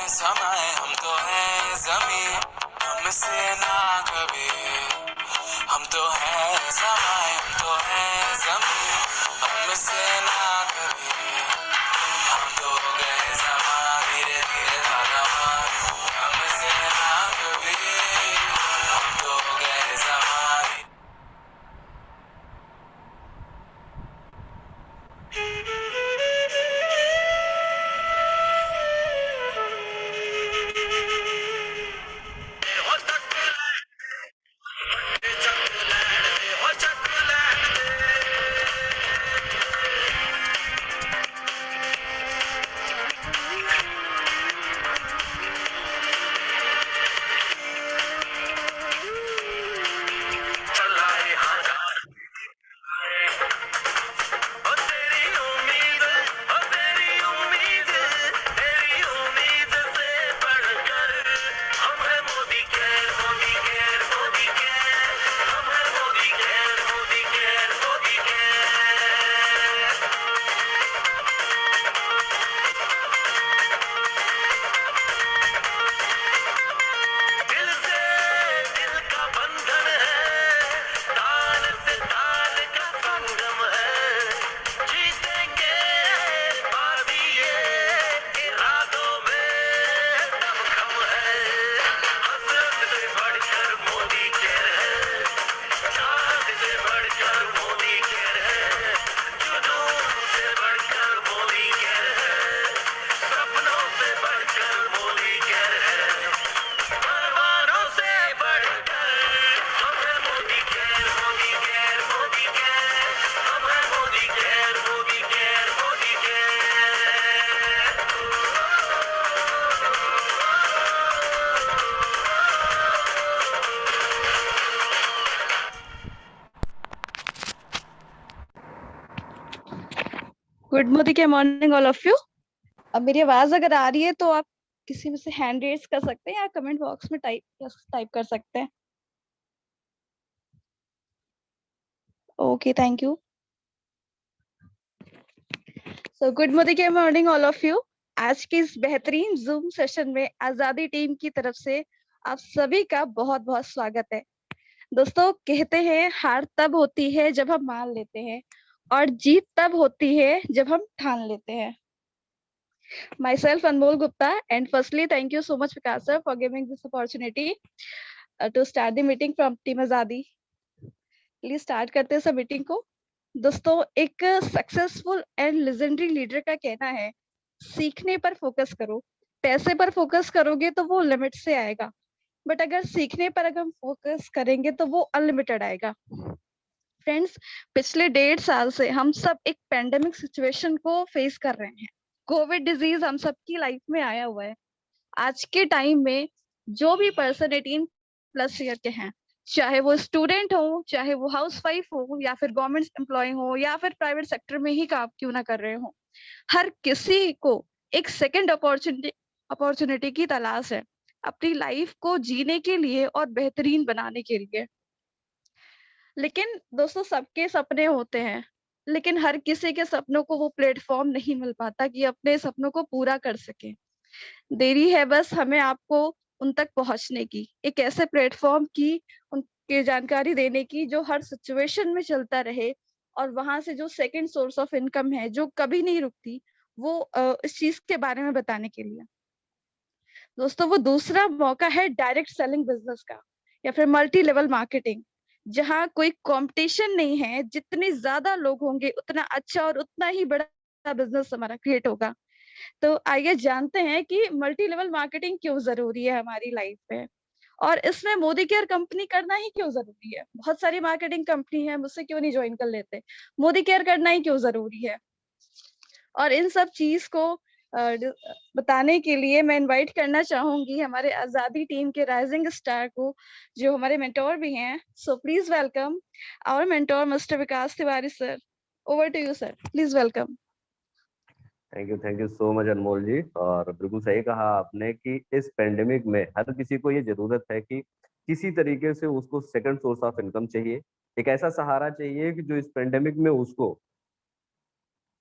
समय हम तो हैं जमीन, हमसे ना कभी। हम तो हैं समय, हम तो हैं जमीन, हमसे ना कभी। हम तो हो गए समा, धीरे धीरे भगवान, हमसे ना कभी। हम तो हो गए समा। दिल से दिल का बंधन है, ताल से ताल का संगम है। जीतेंगे बाजी ये, इरादों में दमखम है। हसरत से बढ़कर मोदी केयर है, चाहत से बढ़कर मोदी केयर है, जुनून से बढ़कर मोदी केयर है, सपनों से बढ़कर मोदी केयर है, परवानों से बढ़कर। हम हैं Modi care, Modi care, Modi care. हम हैं Modi care, Modi care, Modi care. Good Modi के मॉर्निंग ऑल ऑफ यू। अब मेरी आवाज अगर आ रही है तो आप किसी में से हैंड रेज कर सकते हैं या कमेंट बॉक्स में टाइप कर सकते हैं। Okay, thank you. So good Modi के मॉर्निंग ऑल ऑफ यू। आज की इस बेहतरीन जूम सेशन में आजादी टीम की तरफ से आप सभी का बहुत बहुत स्वागत है। दोस्तों, कहते हैं हार तब होती है जब हम मान लेते हैं और जीत तब होती है जब हम ठान लेते हैं। Myself Anmol Gupta, and firstly thank you so much Vikas sir for giving this opportunity to start the meeting from Team Azadi. Please start करते हैं सब मीटिंग को। दोस्तों, एक सक्सेसफुल एंड लेजेंडरी लीडर का कहना है, सीखने पर फोकस करो। पैसे पर फोकस करोगे तो वो लिमिट से आएगा, बट अगर सीखने पर अगर हम फोकस करेंगे तो वो अनलिमिटेड आएगा। फ्रेंड्स, पिछले 1.5 साल से हम सब एक पेंडेमिक सिचुएशन को फेस कर रहे हैं। कोविड डिजीज हम सबकी लाइफ में आया हुआ है। आज के टाइम में जो भी पर्सन 18+ ईयर के हैं, चाहे वो स्टूडेंट हो, चाहे वो हाउसवाइफ हो, या फिर गवर्नमेंट एम्प्लॉय हो, या फिर प्राइवेट सेक्टर में ही काम क्यों ना कर रहे हो, हर किसी को एक सेकंड अपॉर्चुनिटी की तलाश है अपनी लाइफ को जीने के लिए और बेहतरीन बनाने के लिए। लेकिन दोस्तों, सबके सपने होते हैं, लेकिन हर किसी के सपनों को वो प्लेटफॉर्म नहीं मिल पाता कि अपने सपनों को पूरा कर सके। देरी है बस हमें आपको उन तक पहुंचने की, एक ऐसे प्लेटफॉर्म की उनकी जानकारी देने की जो हर सिचुएशन में चलता रहे, और वहां से जो सेकंड सोर्स ऑफ इनकम है जो कभी नहीं रुकती, वो इस चीज के बारे में बताने के लिए। दोस्तों, वो दूसरा मौका है डायरेक्ट सेलिंग बिजनेस का, या फिर मल्टी लेवल मार्केटिंग, जहाँ कोई कंपटीशन नहीं है। जितने ज्यादा लोग होंगे उतना अच्छा और उतना ही बड़ा बिजनेस हमारा क्रिएट होगा। तो आइए जानते हैं कि मल्टी लेवल मार्केटिंग क्यों जरूरी है हमारी लाइफ में, और इसमें मोदी केयर कंपनी करना ही क्यों जरूरी है। बहुत सारी मार्केटिंग कंपनी है, मुझसे क्यों नहीं ज्वाइन कर लेते, मोदी केयर करना ही क्यों जरूरी है। और इन सब चीज को बताने के लिए मैं इनवाइट करना चाहूंगी हमारे आजादी टीम के राइजिंग स्टार को, जो हमारे मेंटोर भी हैं। So please welcome our mentor mister Vikas Tiwari sir. Over to you sir, please welcome. Thank you so much Anmol ji. और बिल्कुल सही कहा आपने कि इस पेंडेमिक में हर किसी को ये जरूरत है कि किसी तरीके से उसको सेकंड सोर्स ऑफ इनकम चाहिए, एक ऐसा सहारा चाहिए कि जो इस पेंडेमिक में उसको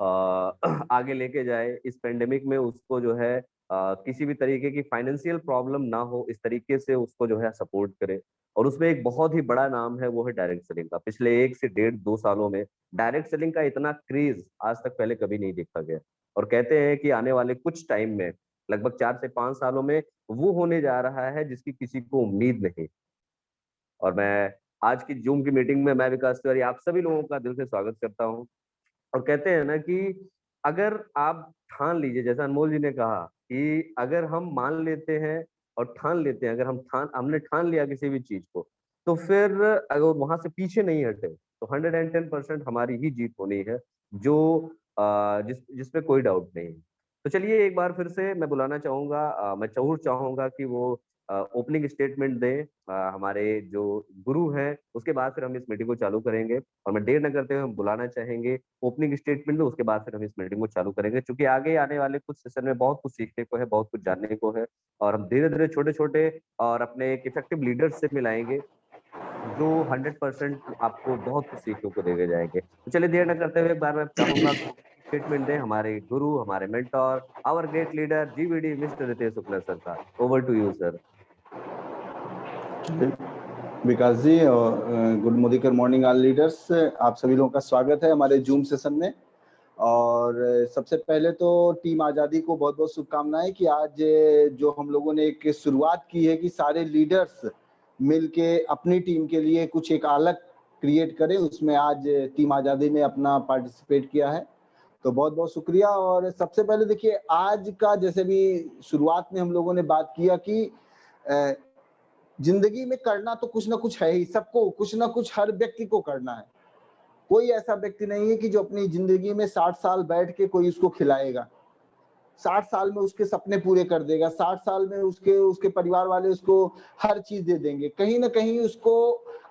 आगे लेके जाए, इस पेंडेमिक में उसको जो है किसी भी तरीके की फाइनेंशियल प्रॉब्लम ना हो, इस तरीके से उसको जो है सपोर्ट करे। और उसमें एक बहुत ही बड़ा नाम है, वो है डायरेक्ट सेलिंग का। पिछले 1 से 1.5 2 सालों में डायरेक्ट सेलिंग का इतना क्रेज आज तक पहले कभी नहीं देखा गया। और कहते हैं कि आने वाले कुछ टाइम में, लगभग 4 से 5 सालों में, वो होने जा रहा है जिसकी किसी को उम्मीद नहीं। और मैं आज की जूम की मीटिंग में मैं विकास तिवारी आप सभी लोगों का दिल से स्वागत करता हूँ। और कहते हैं ना कि अगर आप ठान लीजिए, जैसा अनमोल जी ने कहा कि अगर हम मान लेते हैं और ठान लेते हैं, अगर हमने ठान लिया किसी भी चीज को, तो फिर अगर वहां से पीछे नहीं हटे तो 110% हमारी ही जीत होनी है, जो जिसमें कोई डाउट नहीं है। तो चलिए एक बार फिर से मैं बुलाना चाहूंगा, मैं जरूर चाहूंगा कि वो ओपनिंग स्टेटमेंट दें हमारे जो गुरु हैं। उसके बाद फिर हम इस मीटिंग को चालू करेंगे। और मैं देर न करते हुए हम बुलाना चाहेंगे ओपनिंग स्टेटमेंट में, उसके बाद फिर हम इस मीटिंग को चालू करेंगे, क्योंकि आगे आने वाले कुछ सेशन में बहुत कुछ सीखने को है, बहुत कुछ जानने को है। और हम धीरे धीरे छोटे छोटे और अपने एक इफेक्टिव लीडर्स से मिलाएंगे, जो 100% आपको बहुत कुछ सीखने को देके जाएंगे। तो चलिए देर न करते हुए एक बार मैं चाहूंगा स्टेटमेंट दें हमारे गुरु, हमारे mentor, our great leader GVD mister Ritesh Shukla sir का। Over to you sir. Vikas ji और good morning morning all leaders, आप सभी लोगों का स्वागत है हमारे जूम सेशन में। और सबसे पहले तो टीम आज़ादी को बहुत बहुत शुभकामनाएं कि आज जो हम लोगों ने एक शुरुआत की है कि सारे लीडर्स मिलके अपनी टीम के लिए कुछ एक अलग क्रिएट करें, उसमें आज टीम आज़ादी ने अपना पार्टिसिपेट किया है, तो बहुत बहुत शुक्रिया। और सबसे पहले देखिए, आज का जैसे भी शुरुआत में हम लोगों ने बात किया कि जिंदगी में करना तो कुछ ना कुछ है ही, सबको कुछ ना कुछ हर व्यक्ति को करना है। कोई ऐसा व्यक्ति नहीं है कि जो अपनी जिंदगी में 60 साल बैठ के कोई उसको खिलाएगा, 60 साल में उसके सपने पूरे कर देगा, 60 साल में उसके परिवार वाले उसको हर चीज दे देंगे। कहीं ना कहीं उसको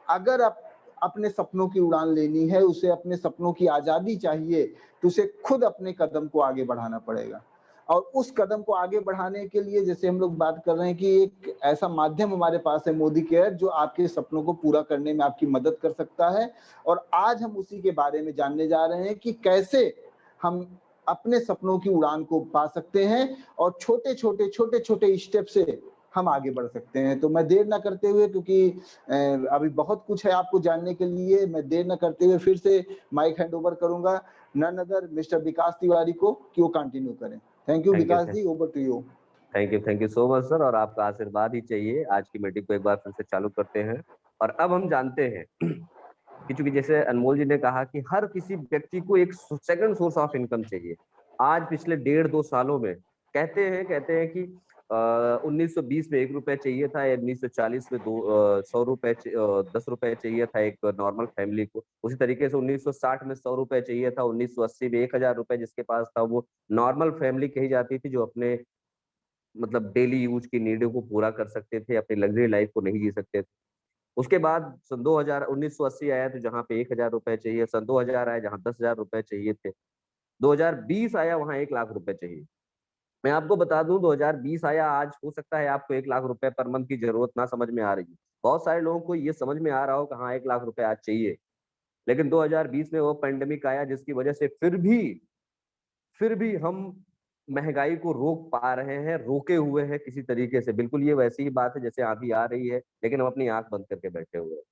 अगर अपने सपनों की उड़ान लेनी है, उसे अपने सपनों की आजादी चाहिए, तो उसे खुद अपने कदम को आगे बढ़ाना पड़ेगा। और उस कदम को आगे बढ़ाने के लिए जैसे हम लोग बात कर रहे हैं कि एक ऐसा माध्यम हमारे पास है, मोदी केयर, जो आपके सपनों को पूरा करने में आपकी मदद कर सकता है। और आज हम उसी के बारे में जानने जा रहे हैं कि कैसे हम अपने सपनों की उड़ान को पा सकते हैं और छोटे छोटे स्टेप से हम आगे बढ़ सकते हैं। तो मैं देर ना करते हुए, क्योंकि अभी बहुत कुछ है आपको जानने के लिए, मैं देर ना करते हुए फिर से माइक हैंड ओवर करूंगा none other mister Vikas Tiwari को कि वो कंटिन्यू करें। Thank you Vikas ji, over to you. Thank you so much sir. और आपका आशीर्वाद ही चाहिए। आज की मीटिंग को एक बार फिर से चालू करते हैं। और अब हम जानते हैं कि चूंकि जैसे अनमोल जी ने कहा कि हर किसी व्यक्ति को एक सेकंड सोर्स ऑफ इनकम चाहिए। आज पिछले 1.5 2 सालों में कहते हैं कि 1920 में 1 रुपए चाहिए था, 1940 में 100 रुपए 10 रुपए चाहिए था एक नॉर्मल फैमिली को। उसी तरीके से 1960 में 100 रुपए चाहिए था, 1980 में 1000 रुपए जिसके पास था वो नॉर्मल फैमिली कही जाती थी, जो अपने मतलब डेली यूज की नीडों को पूरा कर सकते थे, अपनी लग्जरी लाइफ को नहीं जी सकते थे। उसके बाद सन 2000 1980 आया तो जहाँ पे 1000 रुपए चाहिए, सन 2000 आया जहाँ 10,000 रुपए चाहिए थे, 2020 आया वहाँ 1 लाख रुपए चाहिए। मैं आपको बता दूं 2020 आया, आज हो सकता है आपको 1 लाख रुपए पर मंथ की जरूरत ना समझ में आ रही है। बहुत सारे लोगों को ये समझ में आ रहा हो कि हाँ 1 लाख रुपए आज चाहिए। लेकिन 2020 में वो पेंडेमिक आया जिसकी वजह से फिर भी हम महंगाई को रोक पा रहे हैं, रोके हुए हैं किसी तरीके से। बिल्कुल ये वैसी ही बात है जैसे आंधी आ रही है, लेकिन हम अपनी आंख बंद करके बैठे हुए हैं।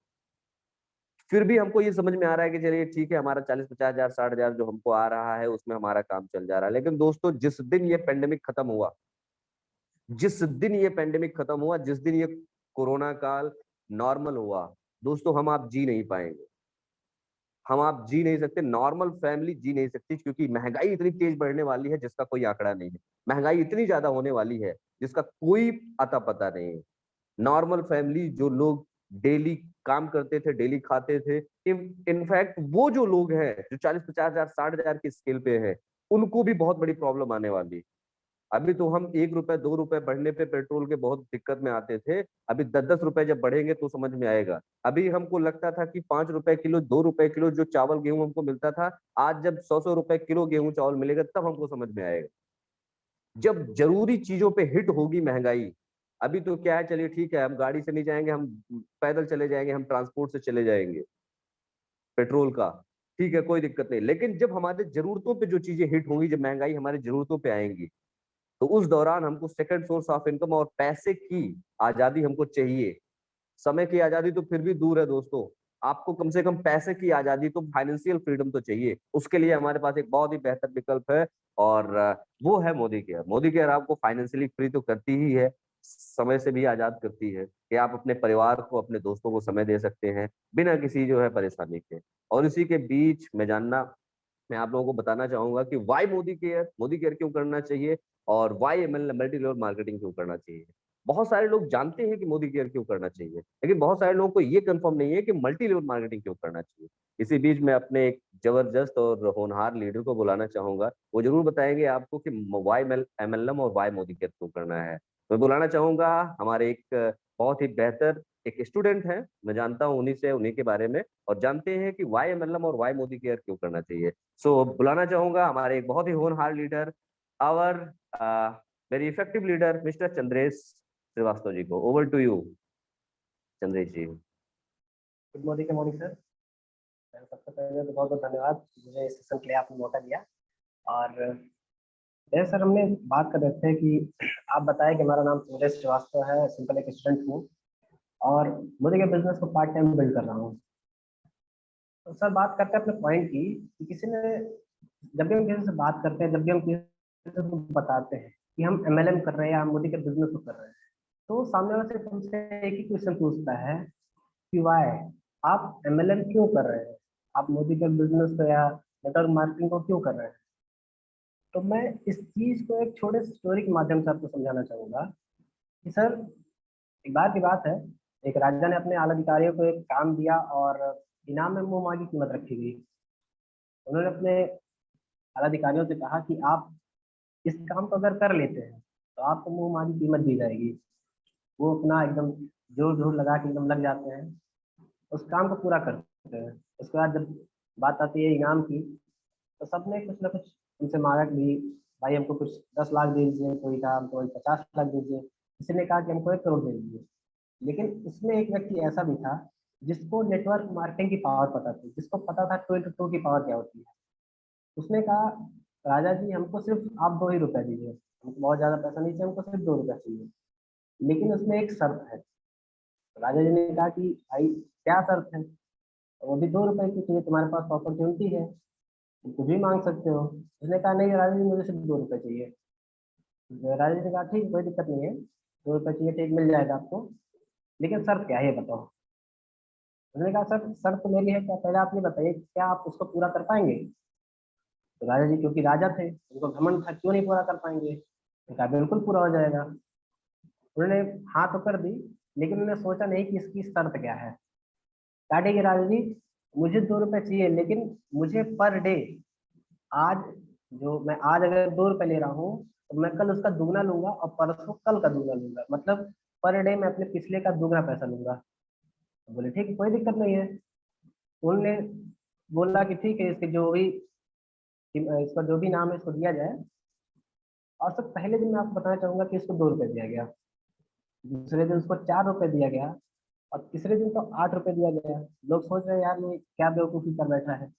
फिर भी हमको ये समझ में आ रहा है कि चलिए ठीक है, हमारा 40-50 हजार 60 हजार जो हमको आ रहा है उसमें हमारा काम चल जा रहा है। लेकिन दोस्तों जिस दिन ये पेंडेमिक खत्म हुआ, जिस दिन ये कोरोना काल नॉर्मल हुआ, दोस्तों हम आप जी नहीं पाएंगे। हम आप जी नहीं सकते, नॉर्मल फैमिली जी नहीं सकती, क्योंकि महंगाई इतनी तेज बढ़ने वाली है जिसका कोई आंकड़ा नहीं है। महंगाई इतनी ज्यादा होने वाली है जिसका कोई अता पता नहीं है। नॉर्मल फैमिली, जो लोग डेली काम करते थे, डेली खाते थे, इनफैक्ट वो जो लोग हैं जो 40-50 हजार 60 हजार की स्केल पे हैं, उनको भी बहुत बड़ी प्रॉब्लम आने वाली है। अभी तो हम 1 रुपए 2 रुपए बढ़ने पे पेट्रोल के बहुत दिक्कत में आते थे। अभी 10-10 रुपए जब बढ़ेंगे तो समझ में आएगा। अभी हमको लगता था कि 5 रुपए किलो 2 रुपए किलो जो चावल गेहूं हमको मिलता था, आज जब 100-100 रुपए किलो गेहूं चावल मिलेगा तब हमको समझ में आएगा, जब जरूरी चीजों पे हिट होगी महंगाई। अभी तो क्या है, चलिए ठीक है, हम गाड़ी से नहीं जाएंगे, हम पैदल चले जाएंगे, हम ट्रांसपोर्ट से चले जाएंगे, पेट्रोल का ठीक है, कोई दिक्कत नहीं। लेकिन जब हमारे जरूरतों पे जो चीजें हिट होंगी, जब महंगाई हमारी जरूरतों पे आएंगी, तो उस दौरान हमको सेकंड सोर्स ऑफ इनकम और पैसे की आजादी हमको चाहिए। समय की आजादी तो फिर भी दूर है दोस्तों, आपको कम से कम पैसे की आजादी, तो फाइनेंशियल फ्रीडम तो चाहिए। उसके लिए हमारे पास एक बहुत ही बेहतर विकल्प है, और वो है मोदी केयर। मोदी केयर आपको फाइनेंशियली फ्री तो करती ही है, समय से भी आजाद करती है कि आप अपने परिवार को, अपने दोस्तों को समय दे सकते हैं बिना किसी जो है परेशानी के। और इसी के बीच मैं आप लोगों को बताना चाहूंगा कि वाई मोदी केयर क्यों करना चाहिए, और why MLM multi level marketing क्यों करना चाहिए। बहुत सारे लोग जानते हैं कि मोदी केयर क्यों करना चाहिए, लेकिन बहुत सारे लोगों को ये कंफर्म नहीं है कि मल्टी लेवल मार्केटिंग क्यों करना चाहिए। इसी बीच मैं अपने एक जबरदस्त और होनहार लीडर को बुलाना चाहूंगा, वो जरूर बताएंगे आपको कि वाई एमएलएम और वाई मोदी केयर क्यों करना है। मैं बुलाना चाहूंगा हमारे एक बहुत ही बेहतर एक स्टूडेंट है, मैं जानता हूँ उन्हीं के बारे में, और जानते हैं कि वाई एमएलएम और वाई मोदी केयर क्यों करना चाहिए। सो बुलाना चाहूंगा हमारे एक बहुत ही होनहार leader, our very effective leader, mister Chandresh Srivastava ji को। Over to you Chandresh ji. Good morning sir. सबसे पहले तो बहुत बहुत धन्यवाद, मुझे इस सेशन के लिए आपने मौका दिया। और जैसे सर हमने बात कर रहे थे कि आप बताएं कि हमारा नाम चंद्रेश श्रीवास्तव है, सिंपल एक स्टूडेंट हूँ और मोदी के बिजनेस को पार्ट टाइम बिल्ड कर रहा हूँ। तो सर बात करते हैं अपने पॉइंट की कि किसी ने, जब भी हम किसी से बात करते हैं, जब भी हम किसी को बताते हैं कि हम एमएलएम कर रहे हैं या हम मोदी के बिजनेस को कर रहे हैं, तो सामने वाला से हमसे एक ही क्वेश्चन पूछता है कि वाई, आप एमएलएम क्यों कर रहे हैं, आप मोदी के बिजनेस को या नेटवर्क मार्केटिंग को क्यों कर रहे हैं। तो मैं इस चीज को एक छोटे से स्टोरी के माध्यम से आपको समझाना चाहूंगा कि सर एक बार की बात है, एक राजा ने अपने आला अधिकारियों को एक काम दिया और इनाम में मुंह मांगी कीमत रखी गई। उन्होंने अपने आला अधिकारियों से कहा कि आप इस काम को अगर कर लेते हैं तो आपको मुंह मांगी कीमत दी जाएगी। वो अपना एकदम जोर जोर लगा के एकदम लग जाते हैं, उस काम को पूरा करते हैं। उसके बाद जब बात आती है इनाम की, तो सबने कुछ ना कुछ उनसे मांगा कि भाई हमको कुछ 10 लाख दे दीजिए, कोई कहा हमको 50 लाख दे दीजिए, किसी ने कहा कि हमको 1 करोड़ दे दीजिए। लेकिन उसमें एक व्यक्ति ऐसा भी था जिसको नेटवर्क मार्केटिंग की पावर पता थी, जिसको पता था 2 into 2 की पावर क्या होती है। उसने कहा राजा जी हमको सिर्फ आप 2 ही रुपए दीजिए, हमको बहुत ज्यादा पैसा नहीं चाहिए, हमको सिर्फ 2 रुपए चाहिए, लेकिन उसमें एक शर्त है। तो राजा जी ने कहा कि भाई क्या शर्त है। तो वो भी 2 रुपए की चाहिए, तुम्हारे पास अपॉर्चुनिटी है, तुम कुछ भी मांग सकते हो। उसने कहा नहीं राजा जी मुझे सिर्फ 2 रुपए चाहिए। तो राजा जी ने कहा ठीक, कोई दिक्कत नहीं है, 2 रुपए चाहिए, ठीक मिल जाएगा आपको, लेकिन शर्त क्या है ये बताओ। उसने कहा सर शर्त तो मेरी है, क्या पहले आप ये बताइए क्या आप उसको पूरा कर पाएंगे। तो राजा जी क्योंकि राजा थे, उनको घमंड था, क्यों नहीं पूरा कर पाएंगे। उसने कहा बिल्कुल पूरा हो जाएगा। उन्होंने हाँ तो कर दी, लेकिन उन्होंने सोचा नहीं कि इसकी शर्त क्या है। काटेगी राजा जी मुझे 2 रुपए चाहिए, लेकिन मुझे पर डे, आज जो मैं आज अगर 2 रुपए ले रहा हूँ तो मैं कल उसका दुगना लूंगा और परसों कल का दुगना लूंगा, मतलब पर डे मैं अपने पिछले का दुगना पैसा लूंगा। तो बोले ठीक है कोई दिक्कत नहीं है। उन्होंने बोला कि ठीक है, इसका जो भी नाम है इसको दिया जाए। और सब पहले दिन मैं आपको बताना चाहूंगा कि इसको 2 रुपए दिया गया, दूसरे दिन उसको 4 रुपए दिया गया, और तीसरे दिन तो 8 रुपए दिया गया। लोग सोच रहे हैं यार ये क्या बेवकूफ़ी कर बैठा है,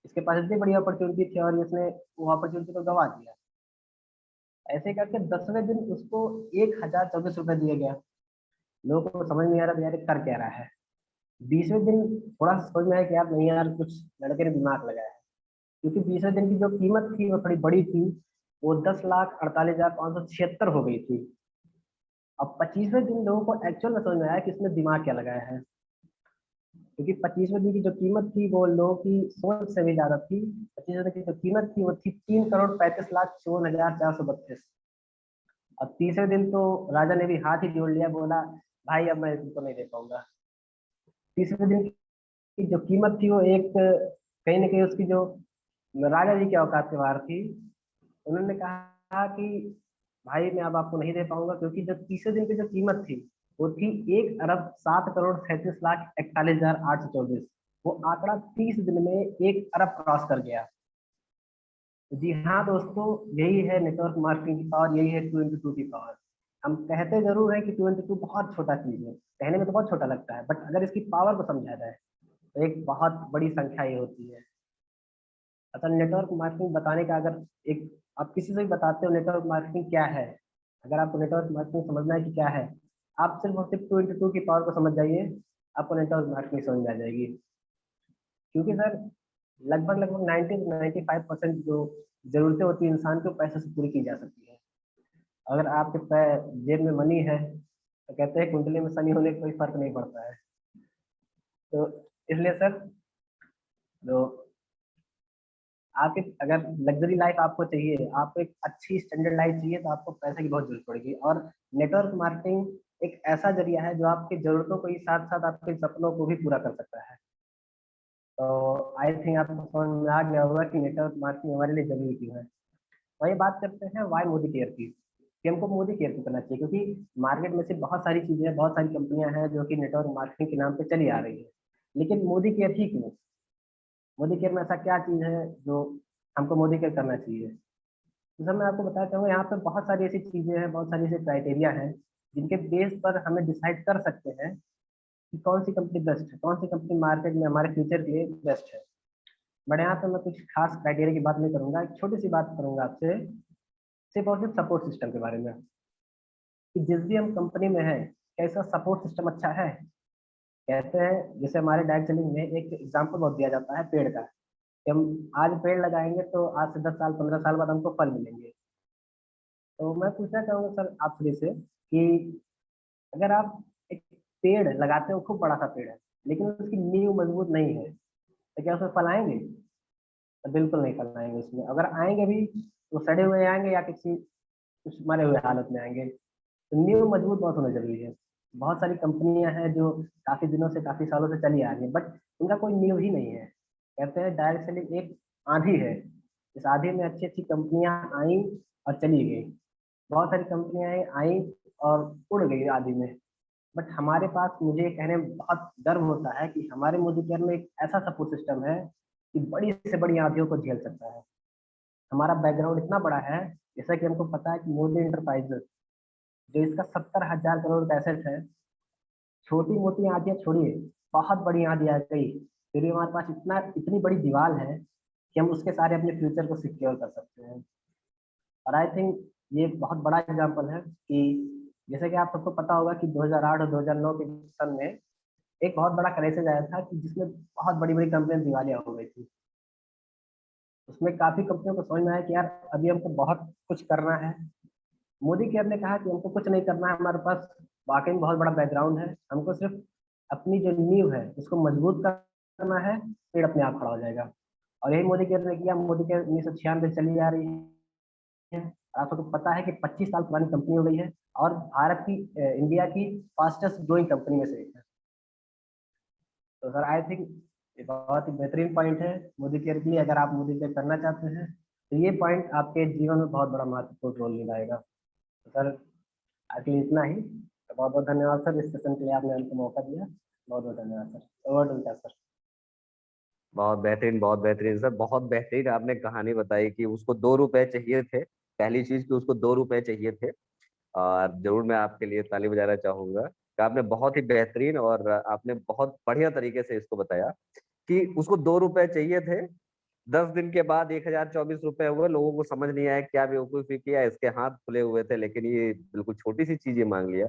इसके पास इतनी बड़ी अपॉर्चुनिटी थी और इसने वो अपॉर्चुनिटी को गंवा दिया। ऐसे करके 10वें दिन उसको 1024 रुपए दिया गया। लोगों को समझ नहीं आ रहा था यार ये कर क्या रहा है। 20वें दिन थोड़ा सा समझ में आया कि यार नहीं यार कुछ लड़के ने दिमाग लगाया है, क्योंकि 20वें दिन की जो कीमत थी वो थोड़ी बड़ी थी, वो 10,48,576 हो गई थी। अब 25वें दिन लोगों को एक्चुअल में समझ में आया कि इसने दिमाग क्या लगाया है, क्योंकि 25वें दिन की जो कीमत थी वो लोगों की सोच से भी ज्यादा थी। 25वें दिन की जो कीमत थी वो थी 3,35,54,432। अब तीसरे दिन तो राजा ने भी हाथ ही जोड़ लिया, बोला भाई अब मैं तुमको नहीं दे पाऊंगा। तीसरे दिन की जो कीमत थी वो एक कहीं ना कहीं उसकी जो राजा जी की औकात के बाहर थी। उन्होंने कहा कि भाई मैं अब आपको नहीं दे पाऊंगा, क्योंकि जो तीसरे दिन की जो कीमत थी वो थी 1,07,37,41,824। वो आंकड़ा 30 दिन में 1 अरब क्रॉस कर गया। जी हाँ दोस्तों, यही है नेटवर्क मार्केटिंग की पावर, यही है 2 into 2 की पावर। हम कहते जरूर है कि 2 into 2 बहुत छोटा चीज है, कहने में तो बहुत छोटा लगता है, बट अगर इसकी पावर को समझा जाए तो एक बहुत बड़ी संख्या ये होती है। असल नेटवर्क मार्केटिंग बताने का अगर एक आप किसी से भी बताते हो नेटवर्क मार्केटिंग क्या है, अगर आपको नेटवर्क मार्केटिंग समझना है कि क्या है, आप सिर्फ और सिर्फ 2 into 2 की पावर को समझ जाइए, आपको नेटवर्क मार्केटिंग समझ में आ जाएगी। क्योंकि सर लगभग लगभग 90 से 95% जो जरूरतें होती है इंसान को पैसे से पूरी की जा सकती है। अगर आपके जेब में मनी है तो कहते हैं कुंडली में शनि होने का कोई फर्क नहीं पड़ता है। तो इसलिए सर जो आपके अगर लग्जरी लाइफ आपको चाहिए, आपको एक अच्छी स्टैंडर्ड लाइफ चाहिए, तो आपको पैसे की बहुत जरूरत पड़ेगी। और नेटवर्क मार्केटिंग एक ऐसा जरिया है जो आपकी जरूरतों को ही साथ साथ आपके सपनों को भी पूरा कर सकता है। तो आई थिंक आपको समझ में आ गया होगा कि नेटवर्क मार्केटिंग हमारे लिए जरूरी क्यों है। वही बात करते हैं वाई मोदी केयर की, कि हमको मोदी केयर क्यों करना चाहिए, क्योंकि मार्केट में से बहुत सारी चीजें, बहुत सारी कंपनियां हैं जो कि नेटवर्क मार्केटिंग के नाम पे चली आ रही है, लेकिन मोदी केयर ही क्यों? मोदी केयर में ऐसा क्या चीज है जो हमको मोदी केयर करना चाहिए? तो सर मैं आपको बताना चाहूँगा, यहाँ पे बहुत सारी ऐसी चीजें हैं, बहुत सारी ऐसी क्राइटेरिया हैं जिनके बेस पर हमें डिसाइड कर सकते हैं कि कौन सी कंपनी बेस्ट है, कौन सी कंपनी मार्केट में हमारे फ्यूचर के लिए बेस्ट है। बट यहाँ पे मैं कुछ खास क्राइटेरिया की बात नहीं करूंगा, एक छोटी सी बात करूंगा आपसे, सिर्फ और सिर्फ सपोर्ट सिस्टम के बारे में, कि जिस भी हम कंपनी में है कैसा सपोर्ट सिस्टम अच्छा है। कहते हैं जैसे हमारे डायरेक्ट सेलिंग में एक एग्जाम्पल बहुत दिया जाता है पेड़ का, कि हम आज पेड़ लगाएंगे तो आज से 10 साल 15 साल बाद हमको फल मिलेंगे। तो मैं पूछना चाहूंगा सर आप सभी से कि अगर आप एक पेड़ लगाते हो, खूब बड़ा सा पेड़ है, लेकिन उसकी नींव मजबूत नहीं है, तो क्या उसमें फल आएंगे? तो बिल्कुल नहीं फल आएंगे उसमें। अगर आएंगे भी तो सड़े हुए आएंगे या किसी कुछ मरे हुए हालत में आएंगे। तो नींव मजबूत बहुत होना जरूरी है। बहुत सारी कंपनियां हैं जो काफी दिनों से, काफी सालों से चली आ रही है, बट उनका कोई नींव ही नहीं है। कहते हैं डायरेक्ट सेलिंग एक आंधी है, इस आंधी में अच्छी अच्छी कंपनियां आई और चली गई, बहुत सारी कंपनियां आई और उड़ गई आंधी में। बट हमारे पास, मुझे ये कहने में बहुत गर्व होता है कि हमारे मोदी केयर में एक ऐसा सपोर्ट सिस्टम है कि बड़ी से बड़ी आंधियों को झेल सकता है। हमारा बैकग्राउंड इतना बड़ा है, जैसा कि हमको पता है कि मोदी इंटरप्राइजेस जो इसका 70,000 करोड़ का एसेट है, छोटी मोटी आंधियां छोड़िए, बहुत बड़ी आंधी आ गई फिर भी हमारे पास इतनी बड़ी दीवार है कि हम उसके सारे अपने फ्यूचर को सिक्योर कर सकते हैं। और आई थिंक ये बहुत बड़ा एग्जाम्पल है कि जैसे कि आप सबको पता होगा कि 2008 और 2009 के सन में एक बहुत बड़ा क्राइसिस आया था कि जिसमें बहुत बड़ी बड़ी कंपनियां दिवालिया हो गई थी। उसमें काफी कंपनियों को समझ में आया कि यार अभी हमको बहुत कुछ करना है। मोदी केयर ने कहा कि हमको कुछ नहीं करना है, हमारे पास वाकई में बहुत बड़ा बैकग्राउंड है, हमको सिर्फ अपनी जो नींव है उसको मजबूत करना है, पेड़ अपने आप खड़ा हो जाएगा। और यही मोदी केयर ने किया। मोदी केयर 1996 चली आ रही है, आप सबको पता है कि 25 साल पुरानी कंपनी हो गई है और भारत की, इंडिया की फास्टेस्ट ग्रोइंग कंपनी में से एक है। तो सर आई थिंक ये बहुत ही बेहतरीन पॉइंट है मोदी केयर के लिए। अगर आप मोदी केयर करना चाहते हैं तो ये पॉइंट आपके जीवन में बहुत बड़ा महत्वपूर्ण रोल निभाएगा। तो सर आज के लिए इतना ही। तो बहुत बहुत धन्यवाद सर, इस सेशन के लिए आपने हमको मौका दिया। बहुत बहुत धन्यवाद सर। Over to sir. बहुत बेहतरीन सर, बहुत बेहतरीन आपने कहानी बताई कि उसको 2 रुपए चाहिए थे। पहली चीज कि उसको 2 रुपए चाहिए थे। और जरूर मैं आपके लिए ताली बजाना चाहूंगा कि आपने बहुत ही बेहतरीन और आपने बहुत बढ़िया तरीके से इसको बताया कि उसको 2 रुपए चाहिए थे। 10 दिन के बाद 1024 रुपए हुए। लोगों को समझ नहीं आया क्या बेवकूफी किया, इसके हाथ खुले हुए थे, लेकिन ये बिल्कुल छोटी सी चीज ये मांग लिया।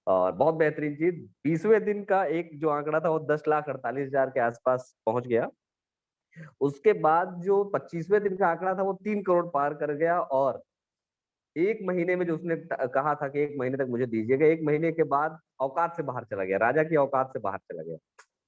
और बहुत बेहतरीन चीज, 20वें दिन का एक जो आंकड़ा था वो 10,48,000 के आसपास पहुंच गया। उसके बाद जो 25वें दिन का आंकड़ा था वो 3 करोड़ पार कर गया। और 1 महीने में जो उसने कहा था कि 1 महीने तक मुझे दीजिएगा, 1 महीने के बाद औकात से बाहर चला गया, राजा की औकात से बाहर चला गया।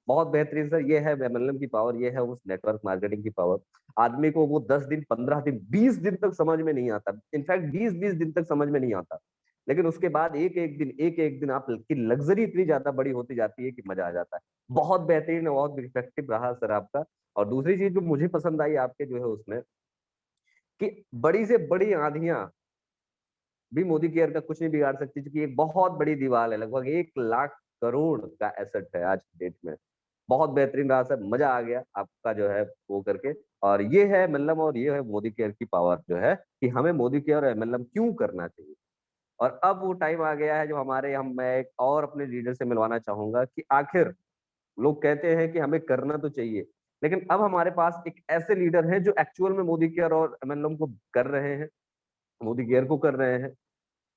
बहुत बेहतरीन सर, ये है एमएलएम की पावर, ये है उस नेटवर्क मार्केटिंग की पावर। आदमी को वो 10 दिन, 15 दिन, 20 दिन तक समझ में नहीं आता, इनफैक्ट 20-20 दिन तक समझ में नहीं आता, लेकिन उसके बाद एक एक दिन आपकी लग्जरी इतनी ज्यादा बड़ी होती जाती है कि मजा आ जाता है। बहुत बेहतरीन और बहुत इफेक्टिव रहा सर आपका। और दूसरी चीज जो मुझे पसंद आई आपके जो है उसमें, कि बड़ी से बड़ी आंधियां भी मोदी केयर का कुछ नहीं बिगाड़ सकती, क्योंकि एक बहुत बड़ी दीवार है, लगभग 1 लाख करोड़ का एसेट है आज की डेट में। बहुत बेहतरीन रहा सर, मजा आ गया आपका जो है वो करके। और ये है एमएलएम और ये है मोदी केयर की पावर जो है, कि हमें मोदी केयर और एमएलएम क्यों करना चाहिए। और अब वो टाइम आ गया है जो मैं एक और अपने लीडर से मिलवाना चाहूंगा कि आखिर लोग कहते हैं कि हमें करना तो चाहिए, लेकिन अब हमारे पास एक ऐसे लीडर हैं जो एक्चुअल में मोदी केयर और एमएलएम को कर रहे हैं, मोदी केयर को कर रहे हैं,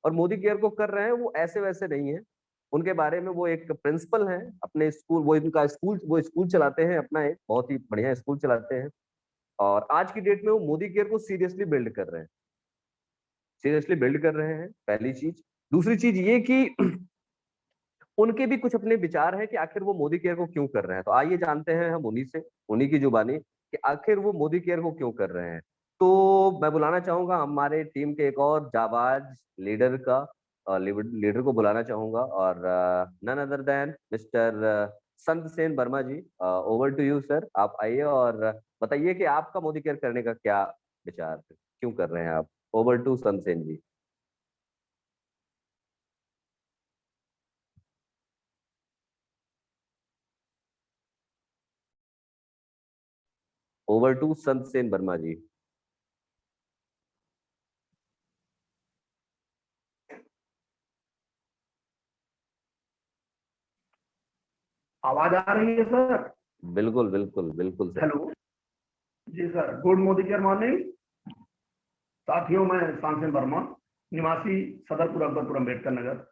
और मोदी केयर को कर रहे हैं वो ऐसे वैसे नहीं है। उनके बारे में वो एक प्रिंसिपल हैं अपने स्कूल, वो स्कूल चलाते हैं, अपना एक बहुत ही बढ़िया स्कूल चलाते हैं, और आज की डेट में वो मोदी केयर को सीरियसली बिल्ड कर रहे हैं, पहली चीज। दूसरी चीज ये कि उनके भी कुछ अपने विचार हैं कि आखिर वो मोदी केयर को क्यों कर रहे हैं। तो आइए जानते हैं हम उन्हीं की जुबानी कि आखिर वो मोदी केयर को क्यों कर रहे हैं। तो मैं बुलाना चाहूंगा हमारे टीम के एक और जाबाज लीडर को बुलाना चाहूंगा, और none other than mister Sant Sen Verma ji. Over to you sir, आप आइए और बताइए कि आपका मोदी केयर करने का क्या विचार है, क्यों कर रहे हैं आप। Over to Sant Sen ji. Over to संत सेन वर्मा जी। आवाज आ रही है सर? बिल्कुल बिल्कुल बिल्कुल sir. Hello ji sir, good Modi care morning साथियों। मैं सांसन वर्मा, निवासी सदरपुर अकबरपुर अम्बेडकर नगर,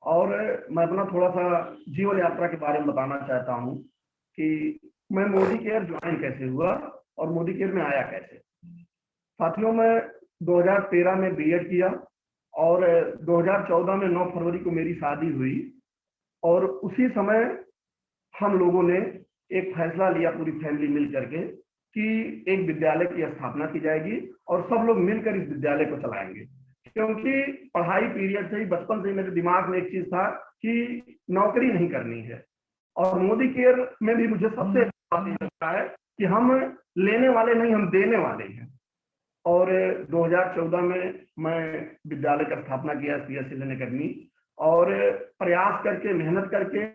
और मैं अपना थोड़ा सा जीवन यात्रा के बारे में बताना चाहता हूँ कि मैं मोदी केयर ज्वाइन कैसे हुआ और मोदी केयर में आया कैसे। साथियों, मैं 2013 में बीएड किया, और 2014 में 9 फरवरी को मेरी शादी हुई, और उसी समय हम लोगों ने एक फैसला लिया पूरी फैमिली मिल करके कि एक विद्यालय की स्थापना की जाएगी और सब लोग मिलकर इस विद्यालय को चलाएंगे। क्योंकि पढ़ाई पीरियड से ही, बचपन से ही मेरे दिमाग में एक चीज था कि नौकरी नहीं करनी है, और मोदी केयर में भी मुझे सबसे अच्छा लगता है कि हम लेने वाले नहीं, हम देने वाले हैं। और 2014 में मैं विद्यालय का स्थापना किया, सीएससी लेने करनी, और प्रयास करके, मेहनत करके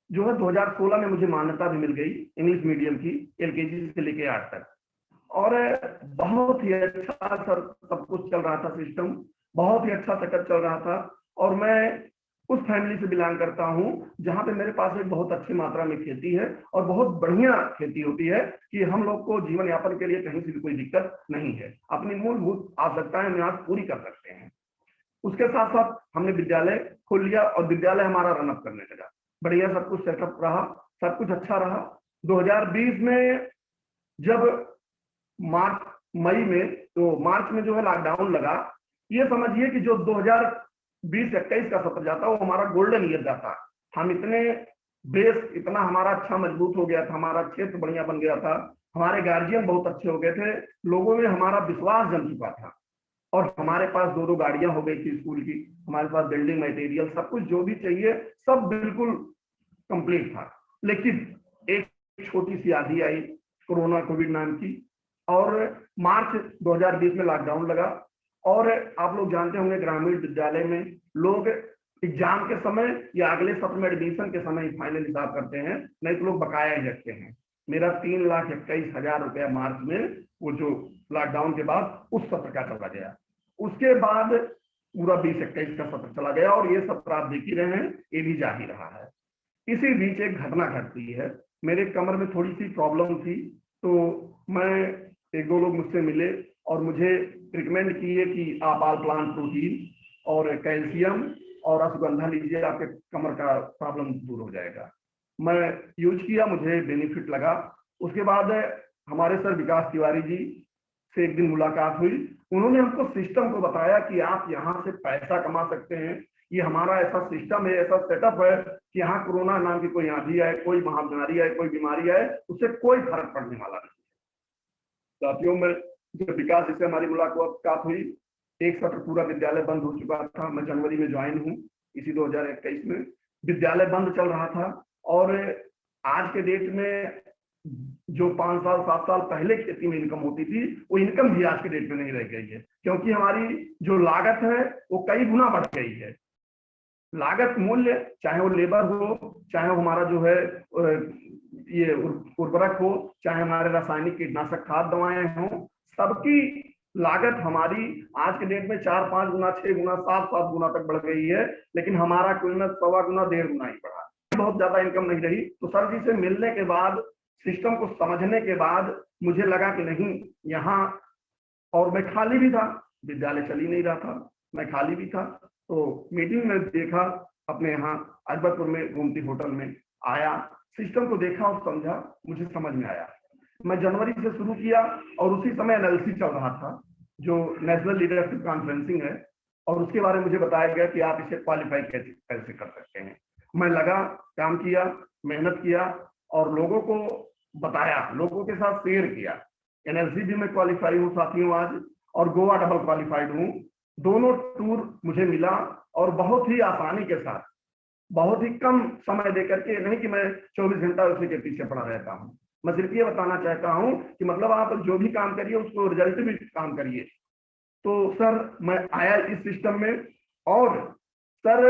जो है 2016 में मुझे मान्यता भी मिल गई इंग्लिश मीडियम की, एलकेजी से लेके 8 तक। और बहुत ही अच्छा सर सब कुछ चल रहा था, सिस्टम बहुत ही अच्छा सेटअप चल रहा था। और मैं उस फैमिली से बिलोंग करता हूं जहां पे मेरे पास एक बहुत अच्छी मात्रा में खेती है, और बहुत बढ़िया खेती होती है कि हम लोग को जीवन यापन के लिए कहीं से भी कोई दिक्कत नहीं है, अपनी मूलभूत आवश्यकताएं हम यहाँ पूरी कर सकते हैं। उसके साथ साथ हमने विद्यालय खोल लिया, और विद्यालय हमारा रनअप करने लगा, बढ़िया सब कुछ सेटअप रहा, सब कुछ अच्छा रहा। 2020 में जब मई में, तो मार्च में जो है लॉकडाउन लगा, ये समझिए कि जो 2020-21 का सत्र जाता वो हमारा गोल्डन ईयर जाता। हम इतने बेस इतना हमारा अच्छा मजबूत हो गया था, हमारा क्षेत्र बढ़िया बन गया था, हमारे गार्जियन बहुत अच्छे हो गए थे, लोगों में हमारा विश्वास जम चुका था, और हमारे पास 2 गाड़ियां हो गई थी स्कूल की, हमारे पास बिल्डिंग मटेरियल सब कुछ जो भी चाहिए सब बिल्कुल कंप्लीट था। लेकिन एक छोटी सी आंधी आई, कोरोना कोविड नाम की, और मार्च 2020 में लॉकडाउन लगा। और आप लोग जानते होंगे ग्रामीण विद्यालय में लोग एग्जाम के समय या अगले सत्र में एडमिशन के समय फाइनल हिसाब करते हैं, नहीं तो लोग बकाया ही रखते हैं। मेरा 3,21,000 रुपया मार्च में वो जो लॉकडाउन के बाद उस सत्र का चला गया। उसके बाद पूरा 20-21 का सत्र चला गया, और ये सत्र आप देख ही रहे हैं, ये भी जा ही रहा है। इसी बीच एक घटना घटती है, मेरे कमर में थोड़ी सी प्रॉब्लम थी, तो मैं 1-2 लोग मुझसे मिले और मुझे रिकमेंड किए कि आप आल प्लांट प्रोटीन और कैल्शियम और अश्वगंधा लीजिए, आपके कमर का प्रॉब्लम दूर हो जाएगा। मैं यूज किया, मुझे बेनिफिट लगा। उसके बाद हमारे सर विकास तिवारी जी से एक दिन मुलाकात हुई, उन्होंने हमको सिस्टम को बताया कि आप यहाँ से पैसा कमा सकते हैं, ये हमारा ऐसा सिस्टम है, ऐसा सेटअप है कि यहाँ कोरोना नाम की कोई आंधी आए, कोई महामारी आए, कोई बीमारी आए, उससे कोई फर्क पड़ने वाला नहीं। साथियों में जब विकास से हमारी मुलाकात हुई, एक सत्र पूरा विद्यालय बंद हो चुका था, मैं जनवरी में ज्वाइन हूँ इसी 2021 में, विद्यालय बंद चल रहा था। और आज के डेट में जो 5 साल 7 साल पहले खेती में इनकम होती थी, वो इनकम भी आज के डेट में नहीं रह गई है, क्योंकि हमारी जो लागत है वो कई गुना बढ़ गई है। लागत मूल्य, चाहे वो लेबर हो, चाहे वो हमारा जो है ये उर्वरक हो, चाहे हमारे रासायनिक कीटनाशक खाद दवाएं हों, सबकी लागत हमारी आज के डेट में 4-5 गुना, 6 गुना, 7-7 गुना तक बढ़ गई है, लेकिन हमारा कीमत 1.25 गुना, 1.5 गुना ही बढ़ा। बहुत ज्यादा इनकम नहीं रही। तो सर जी से मिलने के बाद, सिस्टम को समझने के बाद मुझे लगा कि नहीं यहाँ, और मैं खाली भी था, विद्यालय चल ही नहीं रहा था, मैं खाली भी था। तो मीटिंग में देखा अपने यहाँ अकबरपुर में गोमती होटल में, आया, सिस्टम को देखा और समझा, मुझे समझ में आया। मैं जनवरी से शुरू किया और उसी समय एनएलसी चल रहा था, जो नेशनल लीडरशिप कॉन्फ्रेंसिंग है, और उसके बारे में मुझे बताया गया कि आप इसे क्वालिफाई कैसे कर सकते हैं। मैं लगा, काम किया, मेहनत किया और लोगों को बताया, लोगों के साथ शेयर किया। एनएलसी भी मैं क्वालिफाई हूँ साथियों आज, और गोवा डबल क्वालिफाइड हूँ। दोनों टूर मुझे मिला और बहुत ही आसानी के साथ, बहुत ही कम समय देकर के, नहीं कि मैं 24 घंटा उसी के पीछे पड़ा रहता हूँ। मैं सिर्फ ये बताना चाहता हूँ कि मतलब आप जो भी काम करिए उसको रिजल्ट भी काम करिए। तो सर मैं आया इस सिस्टम में, और सर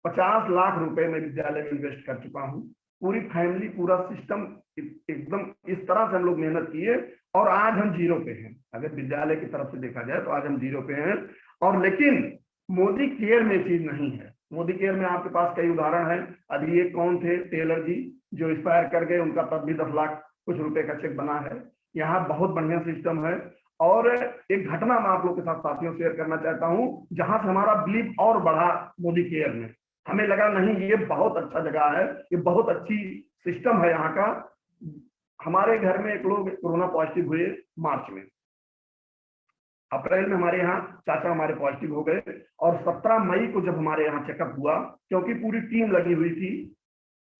50 लाख रुपए मैं विद्यालय में इन्वेस्ट कर चुका हूँ। पूरी फैमिली, पूरा सिस्टम एकदम इस तरह से हम लोग मेहनत किए और आज हम 0 पे हैं। अगर विद्यालय की तरफ से देखा जाए तो आज हम 0 पे हैं। और लेकिन मोदी केयर में चीज नहीं है। मोदी केयर में आपके पास कई उदाहरण हैं। अभी ये कौन थे, टेलर जी, जो एक्सपायर कर गए, उनका तब भी 10 लाख कुछ रुपए का चेक बना है। यहाँ बहुत बढ़िया सिस्टम है। और एक घटना मैं आप लोग के साथ साथियों शेयर करना चाहता हूँ, जहां से हमारा बिलीव और बढ़ा मोदी केयर में। हमें लगा नहीं, ये बहुत अच्छा जगह है, ये बहुत अच्छी सिस्टम है यहाँ का। हमारे घर में एक लोग कोरोना पॉजिटिव हुए मार्च में, अप्रैल में हमारे यहाँ चाचा हमारे पॉजिटिव हो गए, और 17 मई को जब हमारे यहाँ चेकअप हुआ, क्योंकि पूरी टीम लगी हुई थी,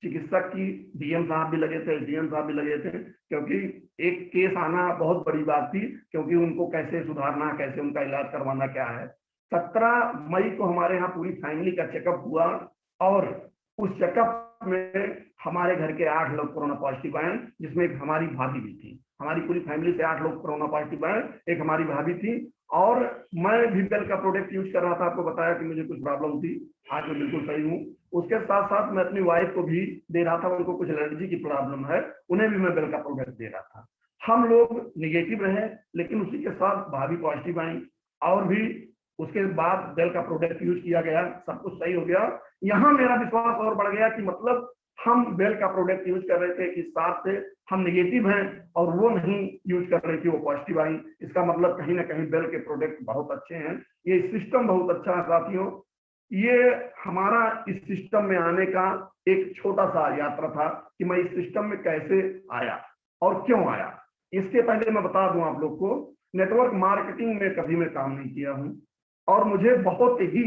चिकित्सक की, डीएम साहब भी लगे थे, एसडीएम साहब भी लगे थे, क्योंकि एक केस आना बहुत बड़ी बात थी, क्योंकि उनको कैसे सुधारना, कैसे उनका इलाज करवाना क्या है। 17 मई को हमारे यहाँ पूरी फैमिली का चेकअप हुआ, और उस चेकअप में हमारे घर के 8 लोग कोरोना पॉजिटिव आए, जिसमें एक हमारी भाभी भी थी। हमारी पूरी फैमिली से 8 लोग कोरोना पॉजिटिव आए, एक हमारी भाभी थी। और मैं भी बेल का प्रोडक्ट यूज कर रहा था, आपको बताया कि मुझे कुछ प्रॉब्लम थी, आज मैं बिल्कुल सही हूँ। उसके साथ साथ मैं अपनी वाइफ को भी दे रहा था, उनको कुछ एलर्जी की प्रॉब्लम है, उन्हें भी मैं बेल का प्रोडक्ट दे रहा था। हम लोग निगेटिव रहे, लेकिन उसी के साथ भाभी पॉजिटिव आई, और भी उसके बाद बेल का प्रोडक्ट यूज किया गया, सब कुछ सही हो गया। यहाँ मेरा विश्वास और बढ़ गया कि मतलब हम बेल का प्रोडक्ट यूज कर रहे थे, इस बात से हम निगेटिव हैं और वो नहीं यूज कर रही थी, वो पॉजिटिव आई। इसका मतलब कहीं ना कहीं बेल के प्रोडक्ट बहुत अच्छे हैं, ये सिस्टम बहुत अच्छा है साथियों। ये हमारा इस सिस्टम में आने का एक छोटा सा यात्रा था कि मैं इस सिस्टम में कैसे आया और क्यों आया। इसके पहले मैं बता दूं आप लोग को, नेटवर्क मार्केटिंग में कभी मैं काम नहीं किया हूं, और मुझे बहुत ही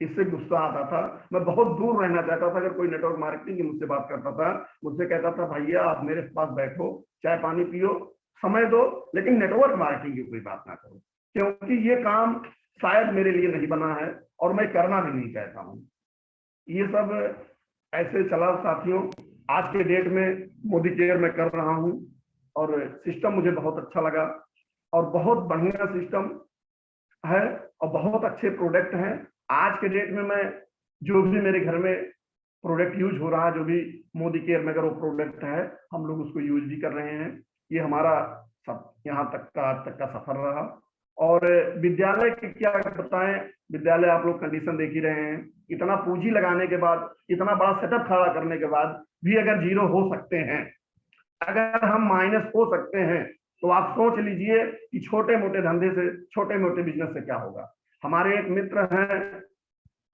इससे गुस्सा आता था। मैं बहुत दूर रहना चाहता था। अगर कोई नेटवर्क मार्केटिंग की मुझसे बात करता था, मुझसे कहता था भैया आप मेरे पास बैठो, चाय पानी पियो, समय दो, लेकिन नेटवर्क मार्केटिंग की कोई बात ना करो, क्योंकि ये काम शायद मेरे लिए नहीं बना है और मैं करना भी नहीं चाहता हूँ। ये सब ऐसे चला साथियों। आज के डेट में मोदी केयर में कर रहा हूँ और सिस्टम मुझे बहुत अच्छा लगा, और बहुत बढ़िया सिस्टम है और बहुत अच्छे प्रोडक्ट हैं। आज के डेट में मैं जो भी मेरे घर में प्रोडक्ट यूज हो रहा है, जो भी मोदी केयर में अगर वो प्रोडक्ट है, हम लोग उसको यूज भी कर रहे हैं। ये हमारा सब यहाँ तक का आज तक का सफर रहा। और विद्यालय के क्या बताएं, विद्यालय आप लोग कंडीशन देख ही रहे हैं। इतना पूंजी लगाने के बाद, इतना बड़ा सेटअप खड़ा करने के बाद भी अगर 0 हो सकते हैं, अगर हम माइनस हो सकते हैं, तो आप सोच लीजिए कि छोटे मोटे धंधे से, छोटे मोटे बिजनेस से क्या होगा। हमारे एक मित्र हैं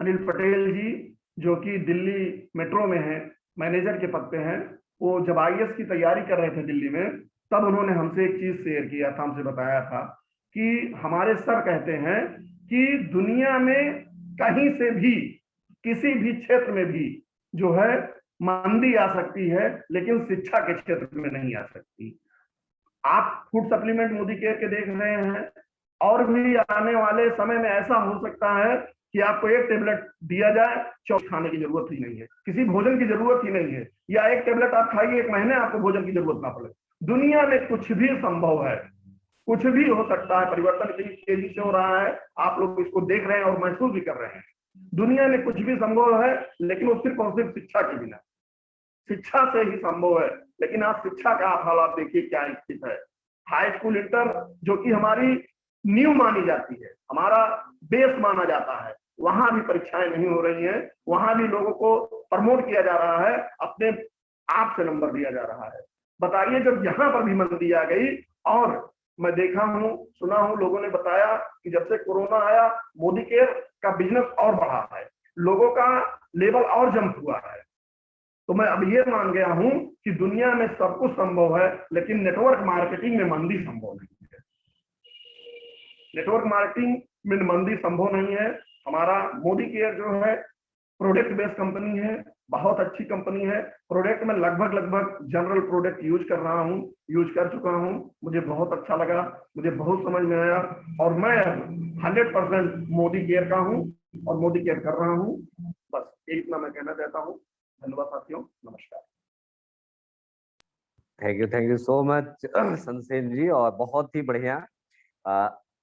अनिल पटेल जी, जो कि दिल्ली मेट्रो में हैं, मैनेजर के पद पे हैं। वो जब आईएएस की तैयारी कर रहे थे दिल्ली में, तब उन्होंने हमसे एक चीज शेयर किया था, हमसे बताया था कि हमारे सर कहते हैं कि दुनिया में कहीं से भी, किसी भी क्षेत्र में भी जो है मंदी आ सकती है, लेकिन शिक्षा के क्षेत्र में नहीं आ सकती। आप फूड सप्लीमेंट मोदी केयर के देख रहे हैं, और भी आने वाले समय में ऐसा हो सकता है कि आपको एक टेबलेट दिया जाए, 24 खाने की जरूरत ही नहीं है, किसी भोजन की जरूरत ही नहीं है, या एक टेबलेट आप खाइए, 1 महीने आपको भोजन की जरूरत ना पड़े। दुनिया में कुछ भी संभव है, कुछ भी हो सकता है। परिवर्तन इतनी तेजी से हो रहा है, आप लोग इसको देख रहे हैं और महसूस भी कर रहे हैं। दुनिया में कुछ भी संभव है, लेकिन वो सिर्फ और सिर्फ शिक्षा के बिना, शिक्षा से ही संभव है। लेकिन आज शिक्षा का आप हालात देखिए क्या स्थित है। हाई स्कूल इंटर, जो कि हमारी नींव मानी जाती है, हमारा बेस माना जाता है, वहां भी परीक्षाएं नहीं हो रही हैं, वहां भी लोगों को प्रमोट किया जा रहा है, अपने आप से नंबर दिया जा रहा है। बताइए, जब यहाँ पर भी मंदी आ गई और मैं देखा हूँ, सुना हूँ, लोगों ने बताया कि जब से कोरोना आया मोदी केयर का बिजनेस और बढ़ा है, लोगों का लेवल और जंप हुआ है। तो मैं अब ये मान गया हूँ कि दुनिया में सब कुछ संभव है, लेकिन नेटवर्क मार्केटिंग में मंदी संभव नहीं है। नेटवर्क मार्केटिंग में मंदी संभव नहीं है। हमारा मोदी केयर जो है प्रोडक्ट बेस्ड कंपनी है, बहुत अच्छी कंपनी है। प्रोडक्ट में लगभग जनरल प्रोडक्ट यूज कर रहा हूँ, यूज कर चुका हूँ, मुझे बहुत अच्छा लगा, मुझे बहुत समझ में आया, और मैं 100% मोदी केयर का हूँ और मोदी केयर कर रहा हूँ। बस इतना मैं कहना चाहता हूँ। धन्यवाद साथियों, नमस्कार। थैंक यू सो मच सनसेन जी, और बहुत ही बढ़िया।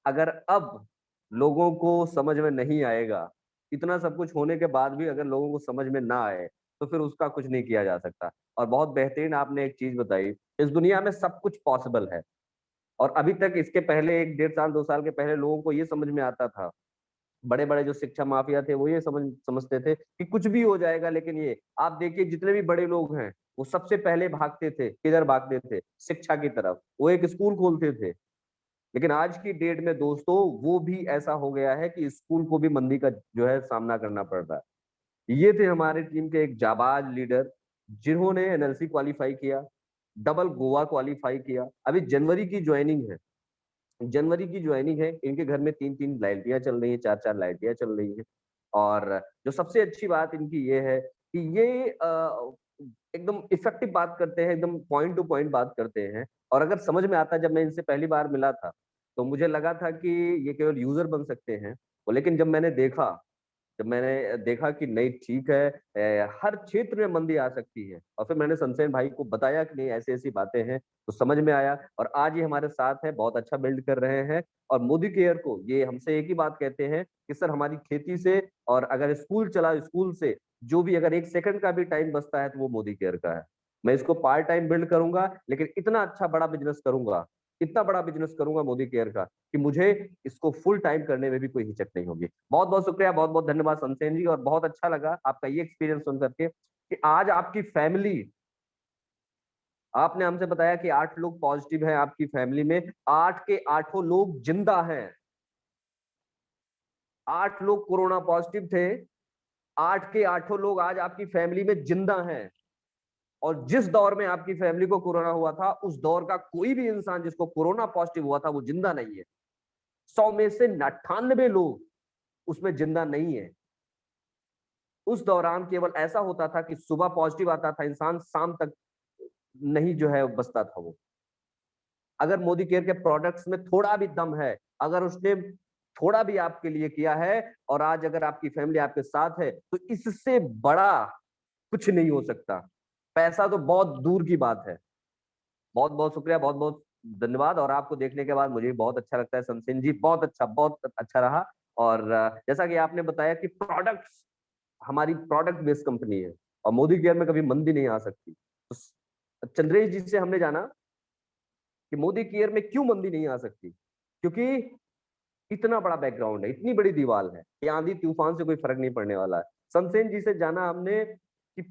अगर अब लोगों को समझ में नहीं आएगा, इतना सब कुछ होने के बाद भी अगर लोगों को समझ में ना आए, तो फिर उसका कुछ नहीं किया जा सकता। और बहुत बेहतरीन आपने एक चीज बताई, इस दुनिया में सब कुछ पॉसिबल है। और अभी तक इसके पहले 1 डेढ़ साल 2 साल के पहले लोगों को ये समझ में आता था, बड़े बड़े जो शिक्षा माफिया थे वो ये समझते थे कि कुछ भी हो जाएगा, लेकिन ये आप देखिए जितने भी बड़े लोग हैं वो सबसे पहले भागते थे, किधर भागते थे? शिक्षा की तरफ। वो एक स्कूल खोलते थे। लेकिन आज की डेट में दोस्तों वो भी ऐसा हो गया है कि स्कूल को भी मंदी का जो है सामना करना पड़ रहा है। ये थे हमारे टीम के एक जाबाज लीडर, जिन्होंने एनएलसी क्वालिफाई किया, डबल गोवा क्वालिफाई किया। अभी जनवरी की ज्वाइनिंग है, इनके घर में 3-3 लाइटियां चल रही हैं, 4-4 लाइटियां चल रही हैं। और जो सबसे अच्छी बात इनकी ये है कि ये एकदम इफेक्टिव बात करते हैं, एकदम पॉइंट टू पॉइंट बात करते हैं। और अगर समझ में आता है, जब मैं इनसे पहली बार मिला था तो मुझे लगा था कि ये केवल यूजर बन सकते हैं, लेकिन जब मैंने देखा कि नहीं ठीक है, हर क्षेत्र में मंदी आ सकती है, और फिर मैंने सनसेन भाई को बताया कि नहीं ऐसी ऐसी बातें हैं, तो समझ में आया। और आज ये हमारे साथ है, बहुत अच्छा बिल्ड कर रहे हैं। और मोदी केयर को ये हमसे एक ही बात कहते हैं कि सर हमारी खेती से, और अगर स्कूल चला, स्कूल से जो भी अगर 1 सेकंड का भी टाइम बचता है तो वो मोदी केयर का है। मैं इसको पार्ट टाइम बिल्ड करूंगा, लेकिन इतना अच्छा बड़ा बिजनेस करूंगा, इतना बड़ा बिजनेस करूंगा मोदी केयर का, कि मुझे इसको फुल टाइम करने में भी कोई हिचक नहीं होगी। बहुत बहुत शुक्रिया, बहुत बहुत धन्यवाद सनसेन जी। और बहुत अच्छा लगा आपका ये एक्सपीरियंस सुन करके कि आज आपकी फैमिली, आपने हमसे बताया कि 8 लोग पॉजिटिव हैं आपकी फैमिली में, 8 के 8 लोग जिंदा हैं। 8 लोग कोरोना पॉजिटिव थे, 8 के 8 लोग आज आपकी फैमिली में जिंदा हैं। और जिस दौर में आपकी फैमिली को कोरोना हुआ था, उस दौर का कोई भी इंसान जिसको कोरोना पॉजिटिव हुआ था वो जिंदा नहीं है। 100 में से 98 लोग उसमें जिंदा नहीं है। उस दौरान केवल ऐसा होता था कि सुबह पॉजिटिव आता था इंसान, शाम तक नहीं जो है बचता था वो। अगर मोदी केयर के प्रोडक्ट्स में थोड़ा भी दम है, अगर उसने थोड़ा भी आपके लिए किया है, और आज अगर आपकी फैमिली आपके साथ है, तो इससे बड़ा कुछ नहीं हो सकता। पैसा तो बहुत दूर की बात है। बहुत बहुत शुक्रिया, बहुत बहुत धन्यवाद। और आपको देखने के बाद मुझे बहुत अच्छा लगता है सनसेन जी, बहुत अच्छा रहा। और जैसा कि आपने बताया कि प्रोडक्ट्स, हमारी प्रोडक्ट बेस्ड कंपनी है, और मोदी केयर में कभी मंदी नहीं आ सकती। तो चंद्रेश जी से हमने जाना कि मोदी केयर में क्यों मंदी नहीं आ सकती, क्योंकि इतना बड़ा बैकग्राउंड है, इतनी बड़ी दीवार है कि आंधी तूफान से कोई फर्क नहीं पड़ने वाला है। सनसेन जी से जाना हमने कि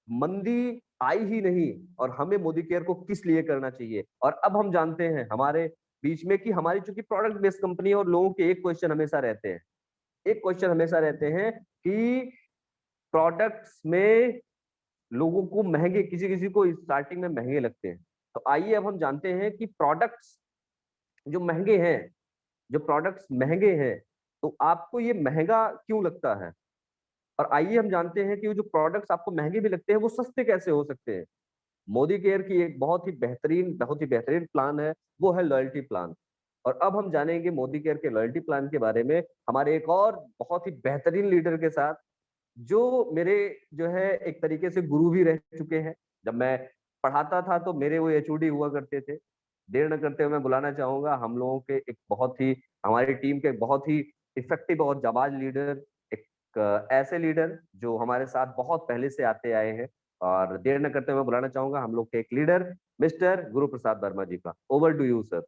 मंदी आई ही नहीं, और हमें मोदी केयर को किस लिए करना चाहिए। और अब हम जानते हैं हमारे बीच में कि हमारी चूंकि प्रोडक्ट बेस्ड कंपनी है, और लोगों के एक क्वेश्चन हमेशा रहते हैं कि प्रोडक्ट्स में लोगों को महंगे, किसी किसी को स्टार्टिंग में महंगे लगते हैं। तो आइए अब हम जानते हैं कि प्रोडक्ट्स जो महंगे हैं, जो प्रोडक्ट्स महंगे हैं, तो आपको ये महंगा क्यों लगता है। और आइए हम जानते हैं कि वो जो प्रोडक्ट्स आपको महंगे भी लगते हैं वो सस्ते कैसे हो सकते हैं। मोदी केयर की एक बहुत ही बेहतरीन प्लान है, वो है लॉयल्टी प्लान। और अब हम जानेंगे मोदी केयर के लॉयल्टी प्लान के बारे में हमारे एक और बहुत ही बेहतरीन लीडर के साथ, जो मेरे जो है एक तरीके से गुरु भी रह चुके हैं। जब मैं पढ़ाता था तो मेरे वो एचओडी हुआ करते थे। देर न करते हुए मैं बुलाना चाहूंगा हम लोगों के एक बहुत ही, हमारी टीम के बहुत ही इफेक्टिव और जाबाज लीडर, एक ऐसे लीडर जो हमारे साथ बहुत पहले से आते आए हैं। और देर न करते हुए मैं बुलाना चाहूंगा हम लोग के एक लीडर मिस्टर गुरु प्रसाद वर्मा जी का। Over to you sir.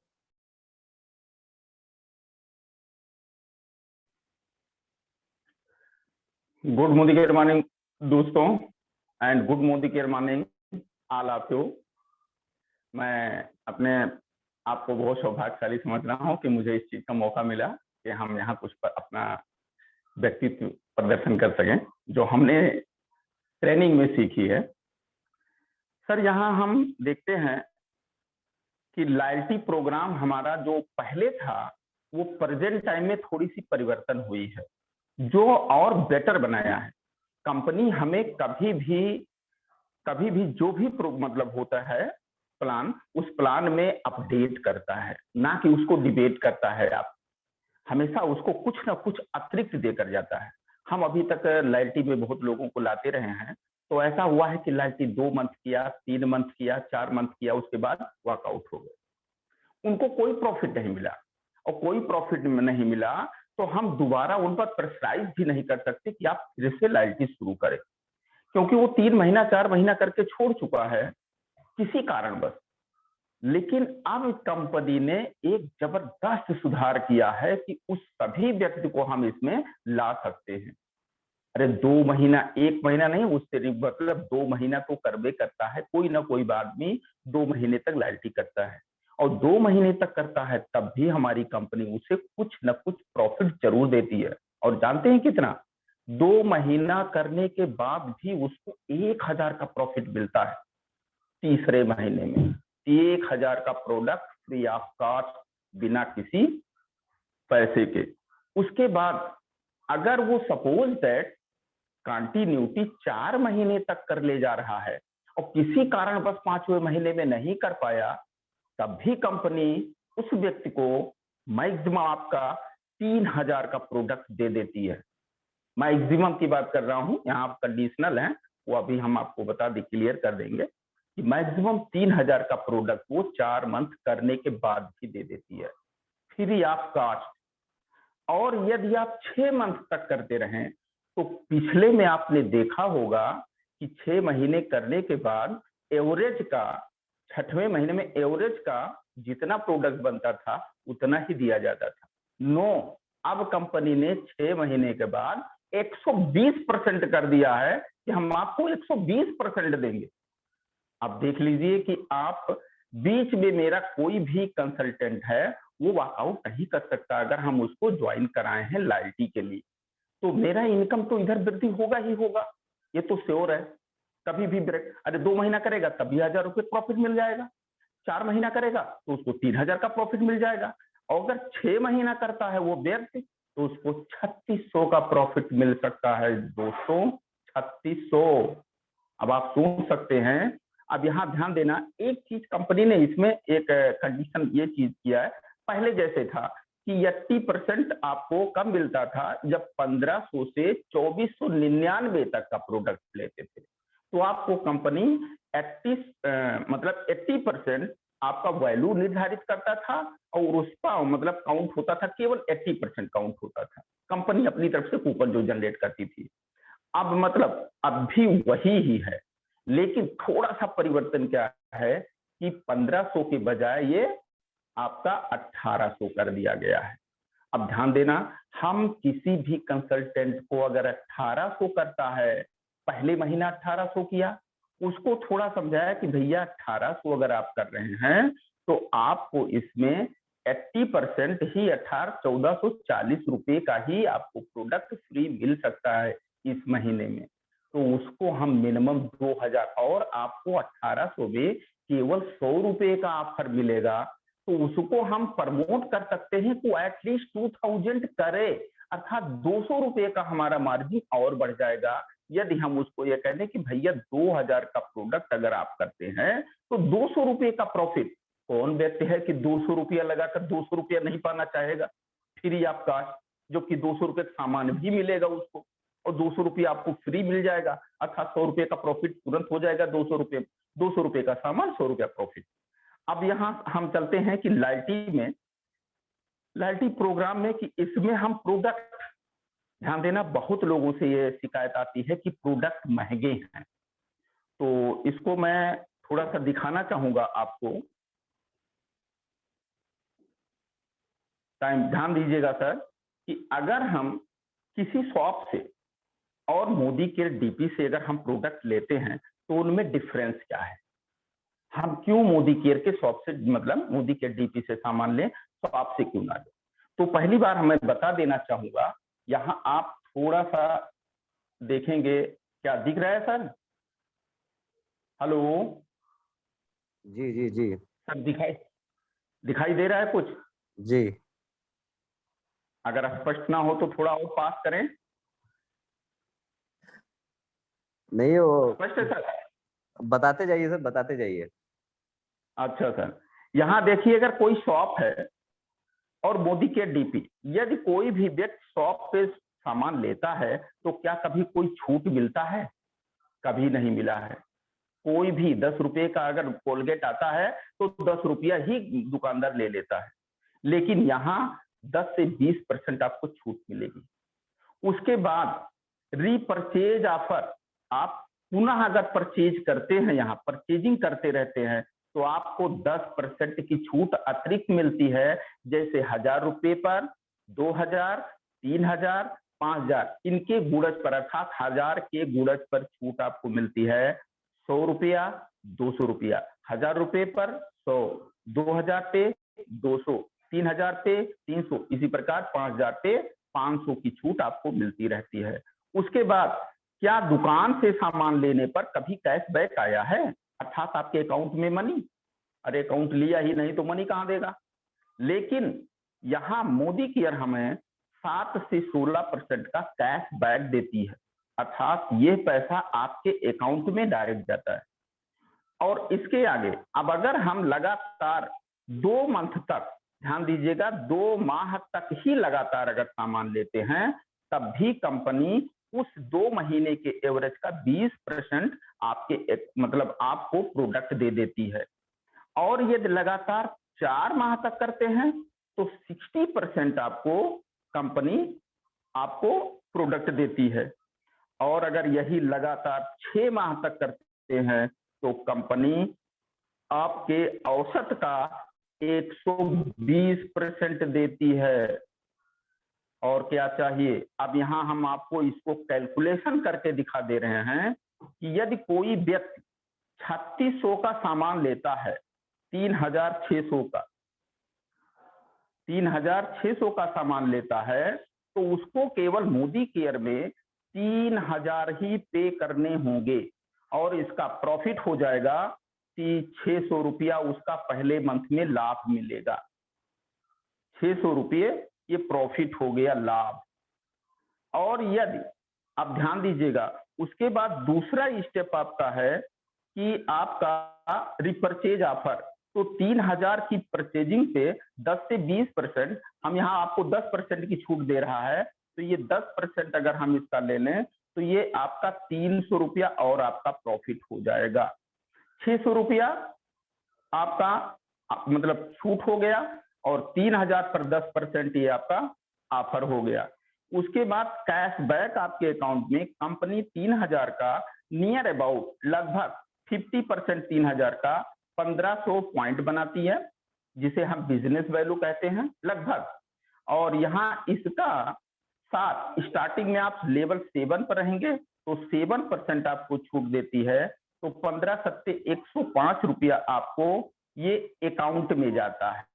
Good Modi care morning दोस्तों, and good Modi care morning all of you. मैं अपने आपको बहुत सौभाग्यशाली समझ रहा हूँ कि मुझे इस चीज का मौका मिला कि हम यहाँ कुछ अपना व्यक्तित्व प्रदर्शन कर सकें जो हमने ट्रेनिंग में सीखी है। सर, यहाँ हम देखते हैं कि लॉयल्टी प्रोग्राम हमारा जो पहले था वो प्रेजेंट टाइम में थोड़ी सी परिवर्तन हुई है, जो और बेटर बनाया है। कंपनी हमें कभी भी जो भी मतलब होता है प्लान, उस प्लान में अपडेट करता है, ना कि उसको डिबेट करता है। आप हमेशा उसको कुछ ना कुछ अतिरिक्त देकर जाता है। हम अभी तक लॉयल्टी में बहुत लोगों को लाते रहे हैं, तो ऐसा हुआ है कि लॉयल्टी 2 मंथ किया, 3 मंथ किया, 4 मंथ किया, उसके बाद वर्कआउट हो गए, उनको कोई प्रॉफिट नहीं मिला। और कोई प्रॉफिट नहीं मिला तो हम दोबारा उन पर प्रेशराइज भी नहीं कर सकते कि आप फिर से लॉयल्टी शुरू करें, क्योंकि वो 3 महीना 4 महीना करके छोड़ चुका है किसी कारणवश। लेकिन अब कंपनी ने एक जबरदस्त सुधार किया है कि उस सभी व्यक्ति को हम इसमें ला सकते हैं। अरे 2 महीना 1 महीना नहीं, उससे मतलब 2 महीना तो करबे करता है, कोई ना कोई आदमी 2 महीने तक लॉयल्टी करता है, और 2 महीने तक करता है तब भी हमारी कंपनी उसे कुछ न कुछ प्रॉफिट जरूर देती है। और जानते हैं कितना? 2 महीना करने के बाद भी उसको 1000 का प्रॉफिट मिलता है। तीसरे महीने में 1000 का प्रोडक्ट फ्री ऑफ कॉस्ट, बिना किसी पैसे के। उसके बाद अगर वो सपोज दैट कंटिन्यूटी 4 महीने तक कर ले जा रहा है और किसी कारण बस 5वें महीने में नहीं कर पाया, तब भी कंपनी उस व्यक्ति को मैक्सिमम आपका 3000 का प्रोडक्ट दे देती है। मैक्सिमम की बात कर रहा हूं, यहाँ आप कंडीशनल हैं, वो अभी हम आपको बता दें, क्लियर कर देंगे कि मैक्सिमम 3000 का प्रोडक्ट वो 4 मंथ करने के बाद भी दे देती है, फ्री ऑफ कॉस्ट। और यदि आप 6 मंथ तक करते रहें तो पिछले में आपने देखा होगा कि 6 महीने करने के बाद एवरेज का 6वें महीने में एवरेज का जितना प्रोडक्ट बनता था उतना ही दिया जाता था। नो, अब कंपनी ने 6 महीने के बाद 120% कर दिया है कि हम आपको 120% देंगे। अब देख लीजिए कि आप बीच में मेरा कोई भी कंसल्टेंट है वो वर्कआउट नहीं कर सकता अगर हम उसको ज्वाइन कराए हैं लॉयल्टी के लिए, तो मेरा इनकम तो इधर वृद्धि होगा ही होगा, ये तो श्योर है। कभी भी ब्रेक, अरे 2 महीना करेगा तब भी 1000 रुपये प्रॉफिट मिल जाएगा, 4 महीना करेगा तो उसको 3000 का प्रॉफिट मिल जाएगा, और अगर 6 महीना करता है वो व्यक्ति तो उसको 3600 का प्रॉफिट मिल सकता है दोस्तों, 3600। अब आप सोच सकते हैं। अब यहाँ ध्यान देना, एक चीज कंपनी ने इसमें एक कंडीशन ये चीज किया है, पहले जैसे था कि 80% आपको कब मिलता था, जब 1500 से 2499 तक का प्रोडक्ट लेते थे, तो आपको कंपनी 80% आपका वैल्यू निर्धारित करता था और उसका मतलब काउंट होता था, केवल 80% काउंट होता था, कंपनी अपनी तरफ से कूपन जो जनरेट करती थी। अब मतलब अब भी वही ही है, लेकिन थोड़ा सा परिवर्तन क्या है कि 1500 के बजाय ये आपका 1800 कर दिया गया है। अब ध्यान देना, हम किसी भी कंसल्टेंट को अगर 1800 करता है, पहले महीना 1800 किया, उसको थोड़ा समझाया कि भैया 1800 अगर आप कर रहे हैं तो आपको इसमें 80% ही 1440 रुपए का ही आपको प्रोडक्ट फ्री मिल सकता है इस महीने में, तो उसको हम मिनिमम 2000 और आपको 1800 में केवल 100 रुपए का ऑफर मिलेगा, तो उसको हम प्रमोट कर सकते हैं तो एटलीस्ट 2000 करे, अर्थात 200 रुपए का हमारा मार्जिन और बढ़ जाएगा। यदि हम उसको ये कह दें कि भैया 2000 का प्रोडक्ट अगर आप करते हैं तो 200 रुपए का प्रॉफिट, कौन व्यक्ति है कि 200 रुपया लगाकर 200 रुपया नहीं पाना चाहेगा फ्री ऑफ कॉस्ट, जो कि 200 रुपए का सामान भी मिलेगा उसको और 200 रुपया आपको फ्री मिल जाएगा, अर्थात 100 रुपए का प्रॉफिट तुरंत हो जाएगा, 200 रुपए का सामान 100 रुपया प्रॉफिट। अब यहाँ हम चलते हैं कि लॉयल्टी प्रोग्राम में कि इसमें हम प्रोडक्ट, ध्यान देना, बहुत लोगों से ये शिकायत आती है कि प्रोडक्ट महंगे हैं, तो इसको मैं थोड़ा सा दिखाना चाहूंगा आपको। टाइम ध्यान दीजिएगा सर कि अगर हम किसी शॉप से और मोदी के डीपी से अगर हम प्रोडक्ट लेते हैं तो उनमें डिफरेंस क्या है। हम क्यों मोदी केयर के शॉप से, मतलब मोदी केयर डीपी से सामान लें, तो आपसे क्यों ना लें। तो पहली बार मैं बता देना चाहूंगा, यहाँ आप थोड़ा सा देखेंगे, क्या दिख रहा है सर? हेलो जी जी जी सर, दिखाई दे रहा है कुछ? जी। अगर स्पष्ट ना हो तो थोड़ा और पास करें। नहीं, वो स्पष्ट है सर? बताते जाइए सर, बताते जाइए। अच्छा सर, यहाँ देखिए, अगर कोई शॉप है और मोदी केयर डीपी, यदि कोई भी व्यक्ति शॉप पे सामान लेता है तो क्या कभी कोई छूट मिलता है? कभी नहीं मिला है। कोई भी 10 रुपए का अगर कोलगेट आता है तो 10 रुपया ही दुकानदार ले लेता है, लेकिन यहाँ 10 से 20% आपको छूट मिलेगी। उसके बाद रीपरचेज ऑफर, आप पुनः अगर परचेज करते हैं, यहाँ परचेजिंग करते रहते हैं, तो आपको 10% की छूट अतिरिक्त मिलती है। जैसे 1000 रुपए पर 2000, 3000, 5000 इनके गुणज पर, अर्थात 1000 के गुणज पर छूट आपको मिलती है 100 रुपया, 200 रुपया। 1000 रुपए पर 100, 2000 पे 200, 3000 पे 300, इसी प्रकार 5000 पे 500 की छूट आपको मिलती रहती है। उसके बाद क्या दुकान से सामान लेने पर कभी कैशबैक आया है, अर्थात आपके अकाउंट में मनी? अरे अकाउंट लिया ही नहीं तो मनी कहां देगा। लेकिन यहाँ मोदी केयर हमें 7 से 16% का कैशबैक देती है, अर्थात ये पैसा आपके अकाउंट में डायरेक्ट जाता है। और इसके आगे, अब अगर हम लगातार 2 मंथ तक, ध्यान दीजिएगा, 2 माह तक ही लगातार अगर सामान लेते हैं, तब भी कंपनी उस 2 महीने के एवरेज का 20% आपके मतलब आपको प्रोडक्ट दे देती है। और यदि लगातार 4 माह तक करते हैं तो 60% आपको कंपनी आपको प्रोडक्ट देती है। और अगर यही लगातार 6 माह तक करते हैं तो कंपनी आपके औसत का 120% देती है। और क्या चाहिए, अब यहाँ हम आपको इसको कैलकुलेशन करके दिखा दे रहे हैं कि यदि कोई व्यक्ति 3600 का सामान लेता है, 3600 का 3600 का सामान लेता है, तो उसको केवल मोदी केयर में 3000 ही पे करने होंगे और इसका प्रॉफिट हो जाएगा कि 600 रुपया उसका पहले मंथ में लाभ मिलेगा। 600 रुपये ये प्रॉफिट हो गया, लाभ। और यदि आप ध्यान दीजिएगा, उसके बाद दूसरा स्टेप आपका है कि आपका रिपर्चेज ऑफर। तो 3000 की परचेजिंग पे 10 से 20%, हम यहाँ आपको 10% की छूट दे रहा है, तो ये 10% अगर हम इसका ले लें तो ये आपका 300 रुपया और आपका प्रॉफिट हो जाएगा। 600 रुपया आपका मतलब छूट हो गया और 3000 पर 10% ये आपका ऑफर हो गया। उसके बाद कैशबैक आपके अकाउंट में कंपनी 3000 का नियर अबाउट लगभग 50%, 3000 का 1500 पॉइंट बनाती है, जिसे हम बिजनेस वैल्यू कहते हैं लगभग। और यहाँ इसका साथ स्टार्टिंग में आप लेवल 7 पर रहेंगे तो 7% आपको छूट देती है, तो 15 सत्ते 105 रुपया आपको ये अकाउंट में जाता है।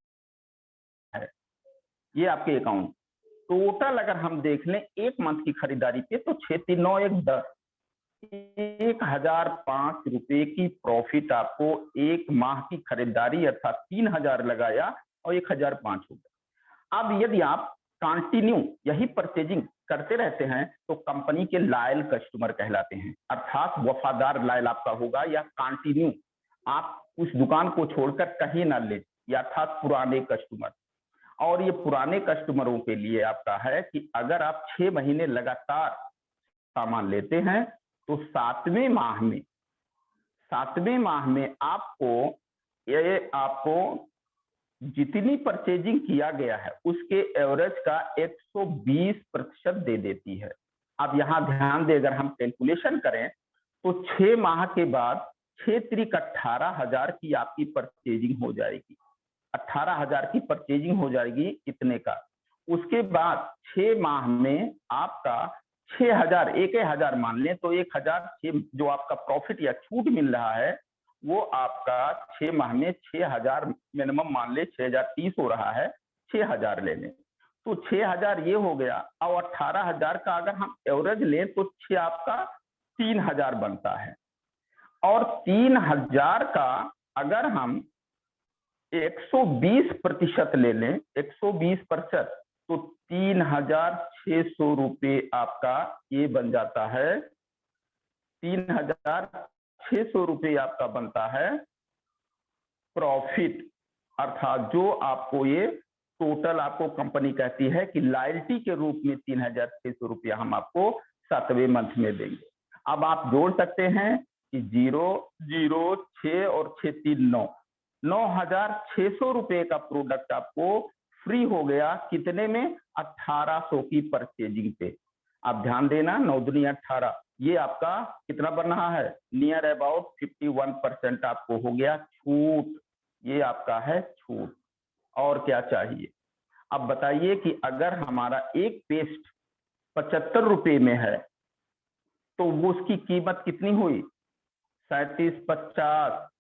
ये आपके अकाउंट टोटल अगर हम देख लें एक मंथ की खरीदारी पे तो 6 3 9 1 10, 1005 रुपए की प्रॉफिट आपको एक माह की खरीदारी, अर्थात 3000 लगाया और 1005 हो गया। अब यदि आप कंटिन्यू यही परचेजिंग करते रहते हैं तो कंपनी के लॉयल कस्टमर कहलाते हैं, अर्थात वफादार लॉयल आपका होगा, या कंटिन्यू आप उस दुकान को छोड़कर कहीं ना ले, अर्थात पुराने कस्टमर। और ये पुराने कस्टमरों के लिए आपका है कि अगर आप 6 महीने लगातार सामान लेते हैं तो 7वें माह में आपको जितनी परचेजिंग किया गया है उसके एवरेज का 120% दे देती है। अब यहाँ ध्यान दे, अगर हम कैलकुलेशन करें तो 6 माह के बाद 6 त्रिक 18,000 की आपकी परचेजिंग हो जाएगी। 18,000 की परचेजिंग हो जाएगी इतने का। उसके बाद 6 माह में आपका 6000, 1000 मान लें तो 1000 जो आपका प्रॉफिट या छूट मिल रहा है वो आपका 6 माह में 6,000 मिनिमम मान ले, 6,030 हो रहा है, 6,000 ले लें तो 6,000 ये हो गया। और 18,000 का अगर हम एवरेज लें तो 6 आपका 3,000 बनता है। और 3,000 का अगर हम 120% ले लें, 120%, तो 3,600 रुपये आपका ये बन जाता है। 3,600 रुपये आपका बनता है प्रॉफिट, अर्थात जो आपको ये टोटल आपको कंपनी कहती है कि लॉयल्टी के रूप में 3,600 रुपया हम आपको 7वें मंथ में देंगे। अब आप जोड़ सकते हैं कि 0, 0, 6 और 6, 3, 9, 9,600 रुपये का प्रोडक्ट आपको फ्री हो गया। कितने में? 1,800 की परचेजिंग पे। आप ध्यान देना, 9 दूनी 18, ये आपका कितना बन रहा है? नियर अबाउट 51% आपको हो गया छूट। ये आपका है छूट। और क्या चाहिए? अब बताइए कि अगर हमारा एक पेस्ट 75 रुपये में है तो वो उसकी कीमत कितनी हुई? 37,50।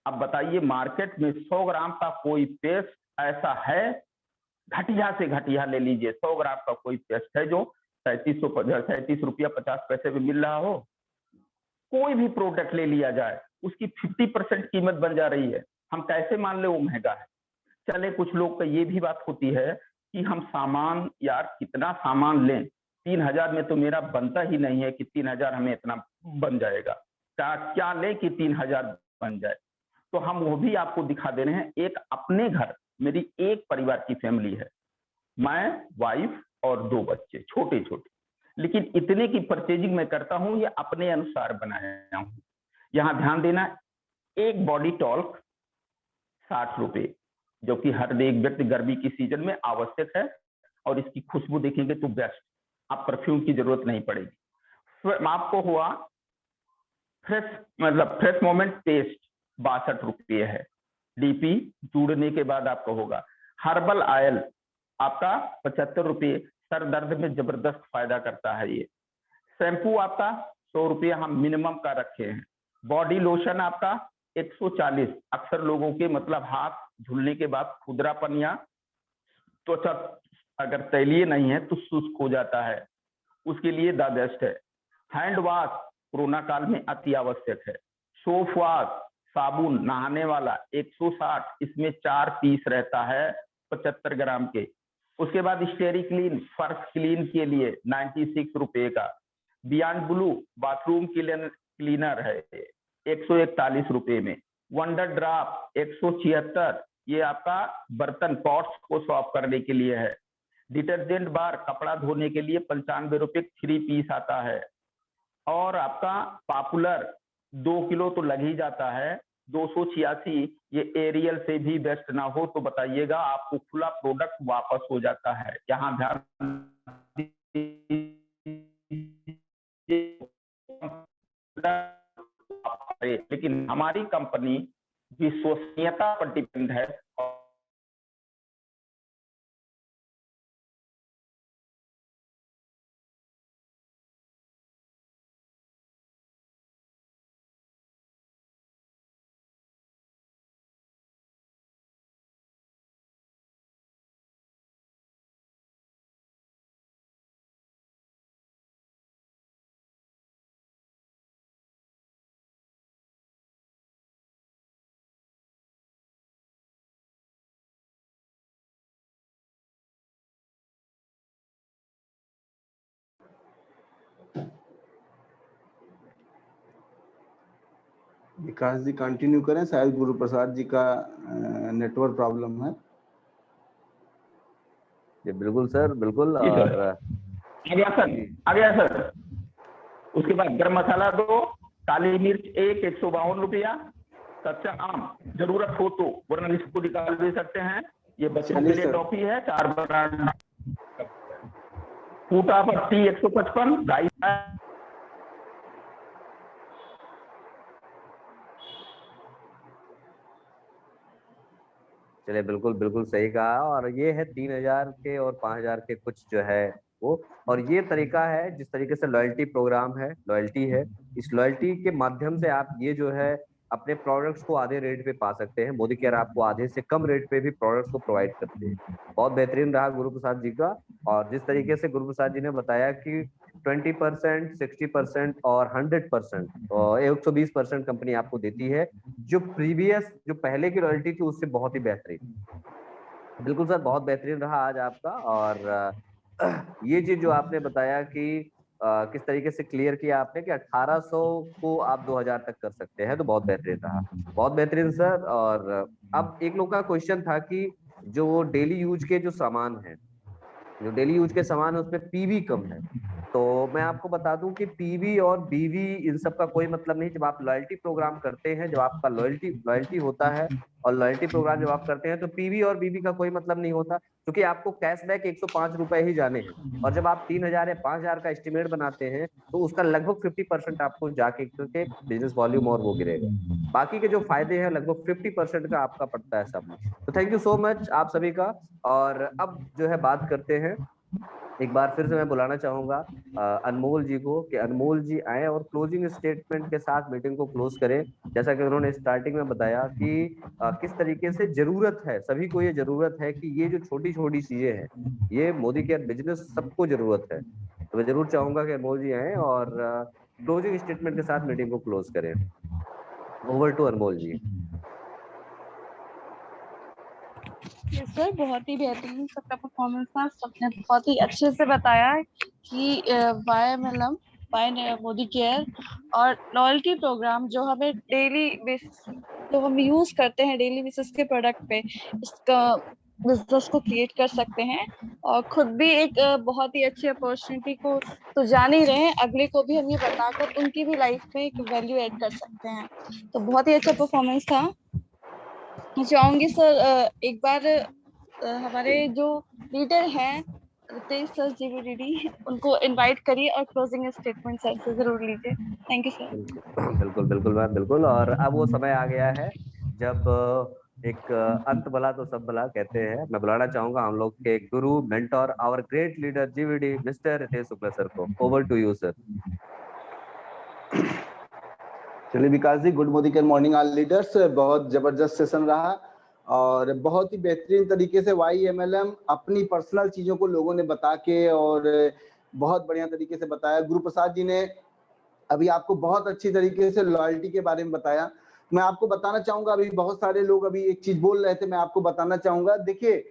अब बताइए मार्केट में 100 ग्राम का कोई पेस्ट ऐसा है, घटिया से घटिया ले लीजिए, 100 ग्राम का कोई पेस्ट है जो 37 रुपया 50 पैसे में मिल रहा हो? कोई भी प्रोडक्ट ले लिया जाए, उसकी 50% कीमत बन जा रही है। हम कैसे मान ले वो महंगा है? चले, कुछ लोग का ये भी बात होती है कि हम सामान, यार कितना सामान लें, 3,000 में तो मेरा बनता ही नहीं है कि 3,000 हमें इतना बन जाएगा। क्या लें कि 3,000 बन जाए? तो हम वो भी आपको दिखा दे रहे हैं। एक अपने घर, मेरी एक परिवार की फैमिली है, मैं, वाइफ और 2 बच्चे छोटे छोटे, लेकिन इतने की परचेजिंग मैं करता हूं, ये अपने अनुसार बनाया हूं। यहां ध्यान देना, एक बॉडी टॉल्क 60 रुपये, जो कि हर एक व्यक्ति गर्मी की सीजन में आवश्यक है। और इसकी खुशबू देखेंगे तो बेस्ट, आप परफ्यूम की जरूरत नहीं पड़ेगी। आपको हुआ फ्रेश मोमेंट पेस्ट 62 रुपये है। डीपी जुड़ने के बाद आपको होगा। हर्बल ऑयल आपका 75 रुपये, सर दर्द में जबरदस्त फायदा करता है ये। शैम्पू आपका 100 रुपये हम मिनिमम का रखे हैं। बॉडी लोशन आपका 140। अक्सर लोगों के मतलब हाथ धुलने के बाद खुदरापन या त्वचा अगर तैलीय नहीं है तो शुष्क हो जाता है, उसके लिए द बेस्ट है। हैंड वॉश कोरोना काल में अति आवश्यक है। सोप वॉश, साबुन नहाने वाला 160, इसमें 4 पीस रहता है 75 ग्राम के। उसके बाद स्टेरी क्लीन, फर्श क्लीन के लिए 96 रुपये का। बियॉन्ड ब्लू बाथरूम क्लीनर है 141 रुपये में। वंडर ड्राफ्ट 176, ये आपका बर्तन पॉट्स को साफ करने के लिए है। डिटर्जेंट बार कपड़ा धोने के लिए 95 रुपये 3 पीस आता है। और आपका पॉपुलर 2 किलो तो लग ही जाता है, 286, ये एरियल से भी बेस्ट ना हो तो बताइएगा, आपको खुला प्रोडक्ट वापस हो जाता है। यहाँ ध्यान, लेकिन हमारी कंपनी विश्वसनीयता पर डिपेंड है। विकास जी कंटिन्यू करें, शायद गुरु प्रसाद जी का नेटवर्क प्रॉब्लम है। जी बिल्कुल सर, बिल्कुल। जी सर। और आ गया सर। उसके बाद गरम मसाला 2, काली मिर्च 1, 152 रुपया। कच्चा आम जरूरत हो तो, वरना इसको निकाल दे सकते हैं। ये बच्चों के लिए टॉफी है 4 ब्रांड। फूटा पत्ती 155, ढाई। चलिए, बिल्कुल बिल्कुल सही कहा। और ये है 3,000 के और 5,000 के कुछ जो है वो। और ये तरीका है जिस तरीके से लॉयल्टी प्रोग्राम है, लॉयल्टी है। इस लॉयल्टी के माध्यम से आप ये जो है अपने प्रोडक्ट्स को आधे रेट पे पा सकते हैं। मोदी केयर आपको आधे से कम रेट पे भी प्रोडक्ट्स को प्रोवाइड करते हैं। बहुत बेहतरीन रहा गुरु प्रसाद जी का। और जिस तरीके से गुरु प्रसाद जी ने बताया कि 20%, 60% और 100% और 120% कंपनी आपको देती है, जो पहले की रॉयल्टी थी उससे बहुत ही बेहतरीन। बिल्कुल सर, बहुत बेहतरीन रहा आज आपका। और ये चीज जो आपने बताया कि किस तरीके से क्लियर किया आपने कि 1800 को आप 2000 तक कर सकते हैं, तो बहुत बेहतरीन रहा, बहुत बेहतरीन सर। और अब एक लोग का क्वेश्चन था कि जो डेली यूज के जो सामान है, उसमें पीवी कम है। तो मैं आपको बता दूं कि पीवी और बीवी इन सब का कोई मतलब नहीं। जब आप लॉयल्टी प्रोग्राम करते हैं, जब आपका लॉयल्टी होता है और लॉयल्टी प्रोग्राम जब आप करते हैं, तो पीवी और बीवी का कोई मतलब नहीं होता, क्योंकि आपको कैशबैक 105 रुपए ही जाने हैं। और जब आप 3000 या 5000 का एस्टिमेट बनाते हैं, तो उसका लगभग 50% आपको जाके करके बिजनेस वॉल्यूम और वो गिरेगा। बाकी के जो फायदे हैं लगभग 50% का आपका पड़ता है सब में। तो थैंक यू सो मच आप सभी का। और अब जो है बात करते हैं, एक बार फिर से मैं बुलाना चाहूंगा अनमोल जी को, कि अनमोल जी आए और क्लोजिंग स्टेटमेंट के साथ मीटिंग को क्लोज करें। जैसा कि उन्होंने स्टार्टिंग में बताया कि किस तरीके से जरूरत है, सभी को ये जरूरत है कि ये जो छोटी छोटी चीजें हैं, ये मोदी केयर बिजनेस सबको जरूरत है। तो मैं जरूर चाहूंगा कि अनमोल जी आए और क्लोजिंग स्टेटमेंट के साथ मीटिंग को क्लोज करें। Over to Anmol ji. Yes sir, बहुत ही बेहतरीन सबका परफॉर्मेंस था। सबने बहुत ही अच्छे से बताया कि YMLM, बाय मोदी केयर और लॉयल्टी प्रोग्राम जो हमें डेली बेसिस, जो हम यूज करते हैं डेली बेसिस के प्रोडक्ट पे, इसका बिजनेस को क्रिएट कर सकते हैं और खुद भी एक बहुत ही अच्छी अपॉर्चुनिटी को तो जान ही रहे हैं, अगले को भी हम ये बताकर उनकी भी लाइफ में एक वैल्यू ऐड कर सकते हैं। तो बहुत ही अच्छा परफॉर्मेंस था। मैं चाहूंगी सर एक बार हमारे जो लीडर हैं रितेश सर जीवीडीडी, उनको इनवाइट करिए और क्लोजिंग स्टेटमेंट सर से जरूर लीजिए। Thank you sir. बिल्कुल बिल्कुल मैम, बिल्कुल। और अब वो समय आ गया है जब एक अंत भला तो सब भला कहते हैं। मैं बुलाना चाहूंगा हम लोग के गुरु, mentor, our great leader GVD mister Ritesh Shukla sir को। Over to you sir. चलिए Vikas ji, good morning morning all leaders. बहुत जबरदस्त सेशन रहा और बहुत ही बेहतरीन तरीके से YMLM अपनी पर्सनल चीजों को लोगों ने बता के और बहुत बढ़िया तरीके से बताया। गुरु प्रसाद जी ने अभी आपको बहुत अच्छी तरीके से लॉयल्टी के बारे में बताया। मैं आपको बताना चाहूंगा, अभी बहुत सारे लोग अभी एक चीज बोल रहे थे, मैं आपको बताना चाहूंगा। देखिए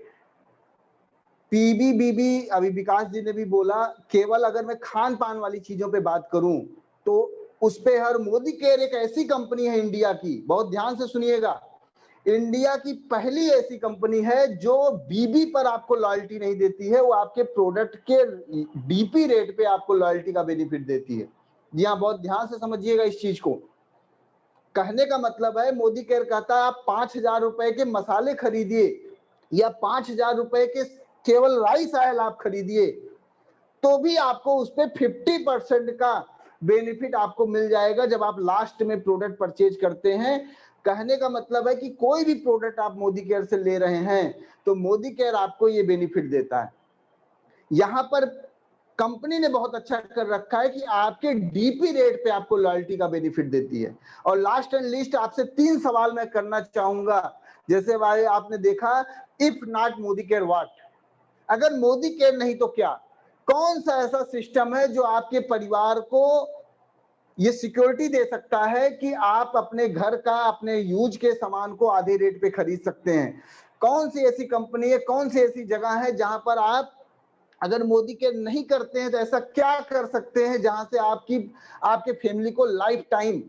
PBBB अभी विकास जी ने भी बोला, केवल अगर मैं खान पान वाली चीजों पे बात करूं तो उस पे हर मोदी केयर एक ऐसी कंपनी है इंडिया की, बहुत ध्यान से सुनिएगा, इंडिया की पहली ऐसी कंपनी है जो बीबी पर आपको लॉयल्टी नहीं देती है, वो आपके प्रोडक्ट के DP रेट पे आपको लॉयल्टी का बेनिफिट देती है। जी हाँ, बहुत ध्यान से समझिएगा इस चीज को। कहने का मतलब है, मोदी केयर कहता है आप 5000 रुपए के मसाले खरीदिए या 5000 रुपए के केवल राइस ऑयल आप खरीदिए, तो भी आपको उस पे 50% का बेनिफिट आपको मिल जाएगा जब आप लास्ट में प्रोडक्ट परचेज करते हैं। कहने का मतलब है कि कोई भी प्रोडक्ट आप मोदी केयर से ले रहे हैं तो मोदी केयर आपको ये बेनिफिट देता है। यहां पर कंपनी ने बहुत अच्छा कर रखा है कि आपके DP रेट पे आपको लॉयल्टी का बेनिफिट देती है। और लास्ट एंड लिस्ट आपसे 3 सवाल मैं करना चाहूंगा। जैसे भाई आपने देखा, if not Modi care what, अगर मोदी केयर नहीं तो क्या? कौन सा ऐसा सिस्टम है जो आपके परिवार को ये सिक्योरिटी दे सकता है कि आप अपने घर का, अपने यूज के सामान को आधे रेट पे खरीद सकते हैं? कौन सी ऐसी कंपनी है, कौन सी ऐसी जगह है जहां पर आप अगर मोदी केयर नहीं करते हैं तो ऐसा क्या कर सकते हैं जहां से आपके फैमिली को लाइफ टाइम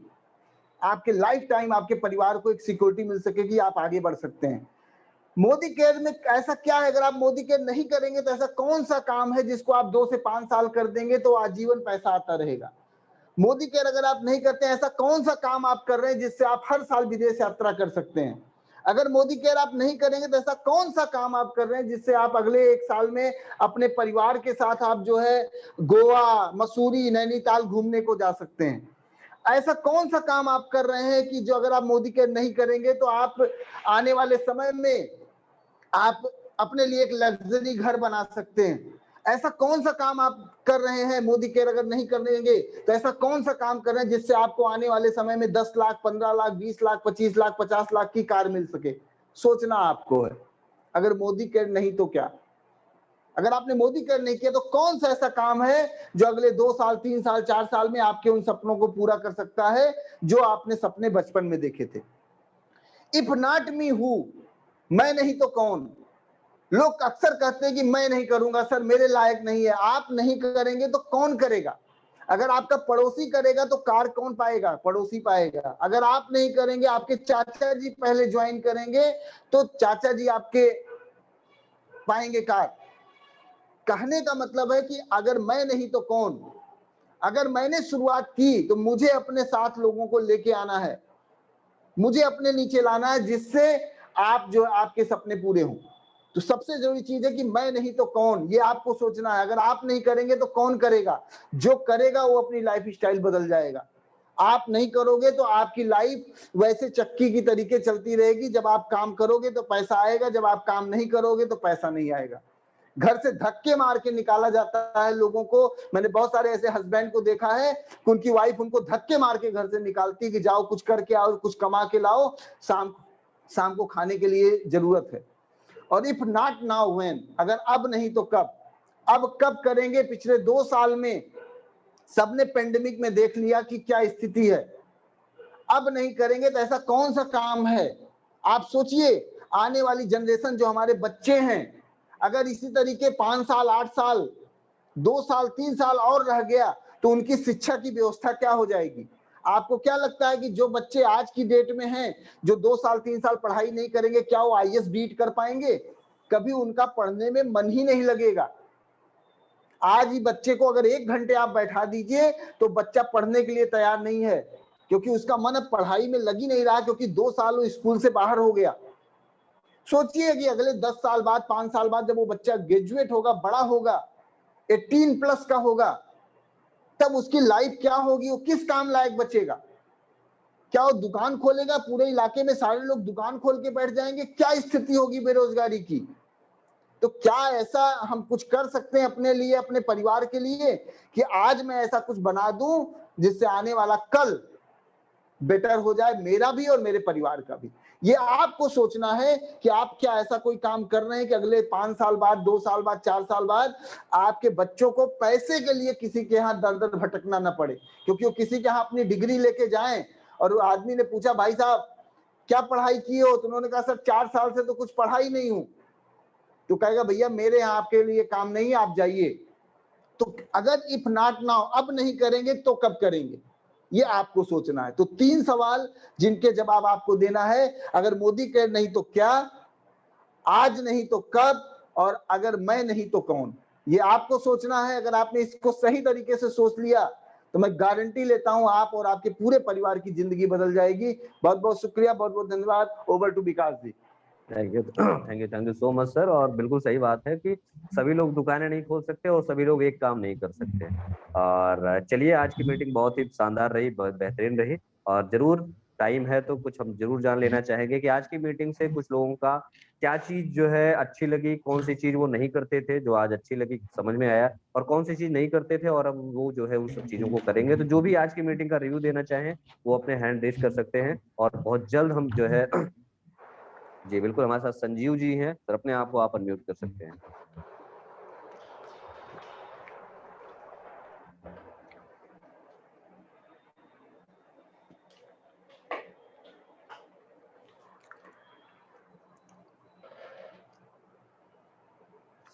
आपके परिवार को एक सिक्योरिटी मिल सके कि आप आगे बढ़ सकते हैं? मोदी केयर में ऐसा क्या है, अगर आप मोदी केयर नहीं करेंगे तो ऐसा कौन सा काम है जिसको आप 2 से 5 साल कर देंगे तो आजीवन पैसा आता रहेगा? मोदी केयर अगर आप नहीं करते, ऐसा कौन सा काम आप कर रहे हैं जिससे आप हर साल विदेश यात्रा कर सकते हैं? अगर मोदी केयर आप नहीं करेंगे तो ऐसा कौन सा काम आप कर रहे हैं जिससे आप अगले 1 साल में अपने परिवार के साथ आप जो है गोवा, मसूरी, नैनीताल घूमने को जा सकते हैं? ऐसा कौन सा काम आप कर रहे हैं कि जो अगर आप मोदी केयर नहीं करेंगे तो आप आने वाले समय में आप अपने लिए एक लग्जरी घर बना सकते हैं? ऐसा कौन सा काम आप कर रहे हैं, मोदी केयर अगर नहीं करेंगे तो ऐसा कौन सा काम कर रहे हैं जिससे आपको आने वाले समय में 10 लाख, 15 लाख, 20 लाख, 25 लाख, 50 लाख की कार मिल सके? सोचना आपको है। अगर मोदी केयर नहीं तो क्या? अगर आपने मोदी केयर नहीं किया तो कौन सा ऐसा काम है जो अगले 2 साल, 3 साल, 4 साल में आपके उन सपनों को पूरा कर सकता है जो आपने सपने बचपन में देखे थे? इफ नॉट मी हु, मैं नहीं तो कौन? लोग अक्सर कहते हैं कि मैं नहीं करूंगा सर, मेरे लायक नहीं है। आप नहीं करेंगे तो कौन करेगा? अगर आपका पड़ोसी करेगा तो कार कौन पाएगा? पड़ोसी पाएगा। अगर आप नहीं करेंगे, आपके चाचा जी पहले ज्वाइन करेंगे तो चाचा जी आपके पाएंगे कार। कहने का मतलब है कि अगर मैं नहीं तो कौन? अगर मैंने शुरुआत की तो मुझे अपने साथ लोगों को लेके आना है, मुझे अपने नीचे लाना है, जिससे आप जो आपके सपने पूरे हों। तो सबसे जरूरी चीज है कि मैं नहीं तो कौन, ये आपको सोचना है। अगर आप नहीं करेंगे तो कौन करेगा? जो करेगा वो अपनी लाइफ स्टाइल बदल जाएगा। आप नहीं करोगे तो आपकी लाइफ वैसे चक्की की तरीके चलती रहेगी। जब आप काम करोगे तो पैसा आएगा, जब आप काम नहीं करोगे तो पैसा नहीं आएगा। घर से धक्के मार के निकाला जाता है लोगों को। मैंने बहुत सारे ऐसे हस्बैंड को देखा है कि उनकी वाइफ उनको धक्के मार के घर से निकालती है कि जाओ कुछ करके आओ, कुछ कमा के लाओ, शाम को खाने के लिए जरूरत है। और इफ नॉट नाउ व्हेन, अगर अब नहीं तो कब? अब कब करेंगे? पिछले 2 साल में सबने पेंडेमिक में देख लिया कि क्या स्थिति है। अब नहीं करेंगे तो ऐसा कौन सा काम है? आप सोचिए, आने वाली जनरेशन जो हमारे बच्चे हैं, अगर इसी तरीके 5 साल, 8 साल, 2 साल, 3 साल और रह गया तो उनकी शिक्षा की व्यवस्था क्या हो जाएगी? आपको क्या लगता है कि जो बच्चे आज की डेट में हैं, जो 2 साल, 3 साल पढ़ाई नहीं करेंगे, क्या वो आईएएस बीट कर पाएंगे? कभी उनका पढ़ने में मन ही नहीं लगेगा। आज ही बच्चे को अगर 1 घंटे आप बैठा दीजिए तो बच्चा पढ़ने के लिए तैयार नहीं है, क्योंकि उसका मन अब पढ़ाई में लग ही नहीं रहा, क्योंकि 2 साल वो स्कूल से बाहर हो गया। सोचिए कि अगले 10 साल बाद, 5 साल बाद जब वो बच्चा ग्रेजुएट होगा, बड़ा होगा, 18+ का होगा, तब उसकी लाइफ क्या होगी? वो किस काम लायक बचेगा? क्या वो दुकान खोलेगा? पूरे इलाके में सारे लोग दुकान खोल के बैठ जाएंगे? क्या स्थिति होगी बेरोजगारी की? तो क्या ऐसा हम कुछ कर सकते हैं अपने लिए, अपने परिवार के लिए, कि आज मैं ऐसा कुछ बना दूं जिससे आने वाला कल बेटर हो जाए, मेरा भी और मेरे परिवार का भी? ये आपको सोचना है कि आप क्या ऐसा कोई काम कर रहे हैं कि अगले 5 साल बाद, 2 साल बाद, 4 साल बाद आपके बच्चों को पैसे के लिए किसी के यहाँ दर दर भटकना न पड़े। क्योंकि वो किसी के यहाँ अपनी डिग्री लेके जाएं और वो आदमी ने पूछा, भाई साहब क्या पढ़ाई किए हो? तो उन्होंने कहा, सर 4 साल से तो कुछ पढ़ा ही नहीं हूं। तो कहेगा, भैया मेरे यहाँ आपके लिए काम नहीं है, आप जाइए। तो अगर इफ नॉट नाउ, अब नहीं करेंगे तो कब करेंगे? ये आपको सोचना है। तो 3 सवाल जिनके जवाब आपको देना है। अगर मोदी केयर नहीं तो क्या, आज नहीं तो कब, और अगर मैं नहीं तो कौन? ये आपको सोचना है। अगर आपने इसको सही तरीके से सोच लिया तो मैं गारंटी लेता हूं आप और आपके पूरे परिवार की जिंदगी बदल जाएगी। बहुत बहुत शुक्रिया, बहुत बहुत धन्यवाद। Over to Vikas ji. Thank you so much sir. और बिल्कुल सही बात है कि सभी लोग दुकानें नहीं खोल सकते और सभी लोग एक काम नहीं कर सकते। और चलिए, आज की मीटिंग बहुत ही शानदार रही, बहुत बेहतरीन रही। और जरूर टाइम है तो कुछ हम जरूर जान लेना चाहेंगे कि आज की मीटिंग से कुछ लोगों का क्या चीज जो है अच्छी लगी, कौन सी चीज वो नहीं करते थे जो आज अच्छी लगी, समझ में आया, और कौन सी चीज नहीं करते थे और अब वो जो है उन सब चीजों को करेंगे। तो जो भी आज की मीटिंग का रिव्यू देना चाहें वो अपने हैंड रेज कर सकते हैं। और बहुत जल्द हम जो है जी बिल्कुल, हमारे साथ संजीव जी हैं सर, अपने आप को आप अनम्यूट कर सकते हैं।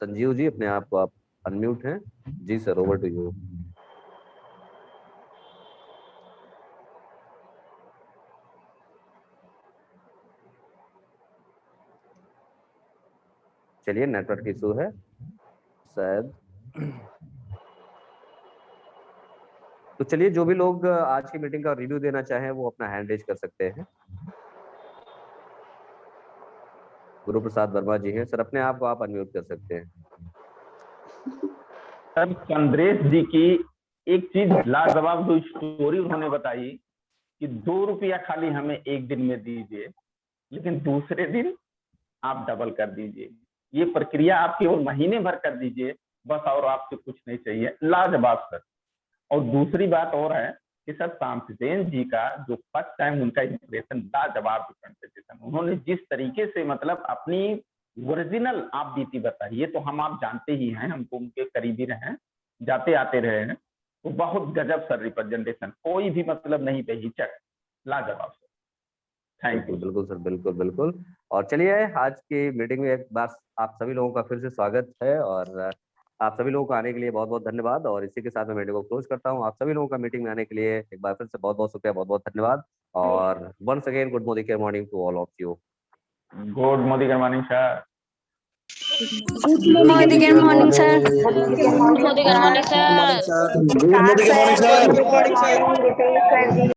संजीव जी, अपने आप को आप अनम्यूट हैं। जी सर, ओवर टू यू। चलिए, नेटवर्क इशू है शायद। तो चलिए, जो भी लोग आज की मीटिंग का रिव्यू देना चाहें वो अपना हैंड रेज कर सकते हैं। गुरु प्रसाद वर्मा जी हैं सर, अपने आप को आप अनम्यूट कर सकते हैं। सर, चंद्रेश जी की एक चीज लाजवाब जो स्टोरी उन्होंने बताई कि 2 रुपया खाली हमें एक दिन में दीजिए, लेकिन दूसरे दिन आप डबल कर दीजिए। ये प्रक्रिया आप केवल महीने भर कर दीजिए, बस, और आपसे कुछ नहीं चाहिए। लाजवाब सर। और दूसरी बात और है कि सर तामसेन जी का जो फर्स्ट टाइम उनका इंप्रेशन लाजवाब प्रेजेंटेशन, उन्होंने जिस तरीके से मतलब अपनी ओरिजिनल आप बीती बताई, ये तो हम आप जानते ही हैं, हमको उनके करीबी रहे हैं, जाते आते रहे हैं, तो बहुत गजब सर रिप्रेजेंटेशन, कोई भी मतलब नहीं बेहिचक, लाजवाब सर। Thank you. बिल्कुल सर, बिल्कुल बिल्कुल। और चलिए आज की मीटिंग में एक बार आप सभी लोगों का फिर से स्वागत है और आप सभी लोगों को आने के लिए बहुत बहुत धन्यवाद। और इसी के साथ मैं मीटिंग को क्लोज करता हूँ। आप सभी लोगों का मीटिंग में आने के लिए एक बार फिर से बहुत बहुत शुक्रिया, बहुत बहुत धन्यवाद। और once again good morning to all of you. Good morning sir. Good morning, sir. Good morning, sir. Good morning, sir.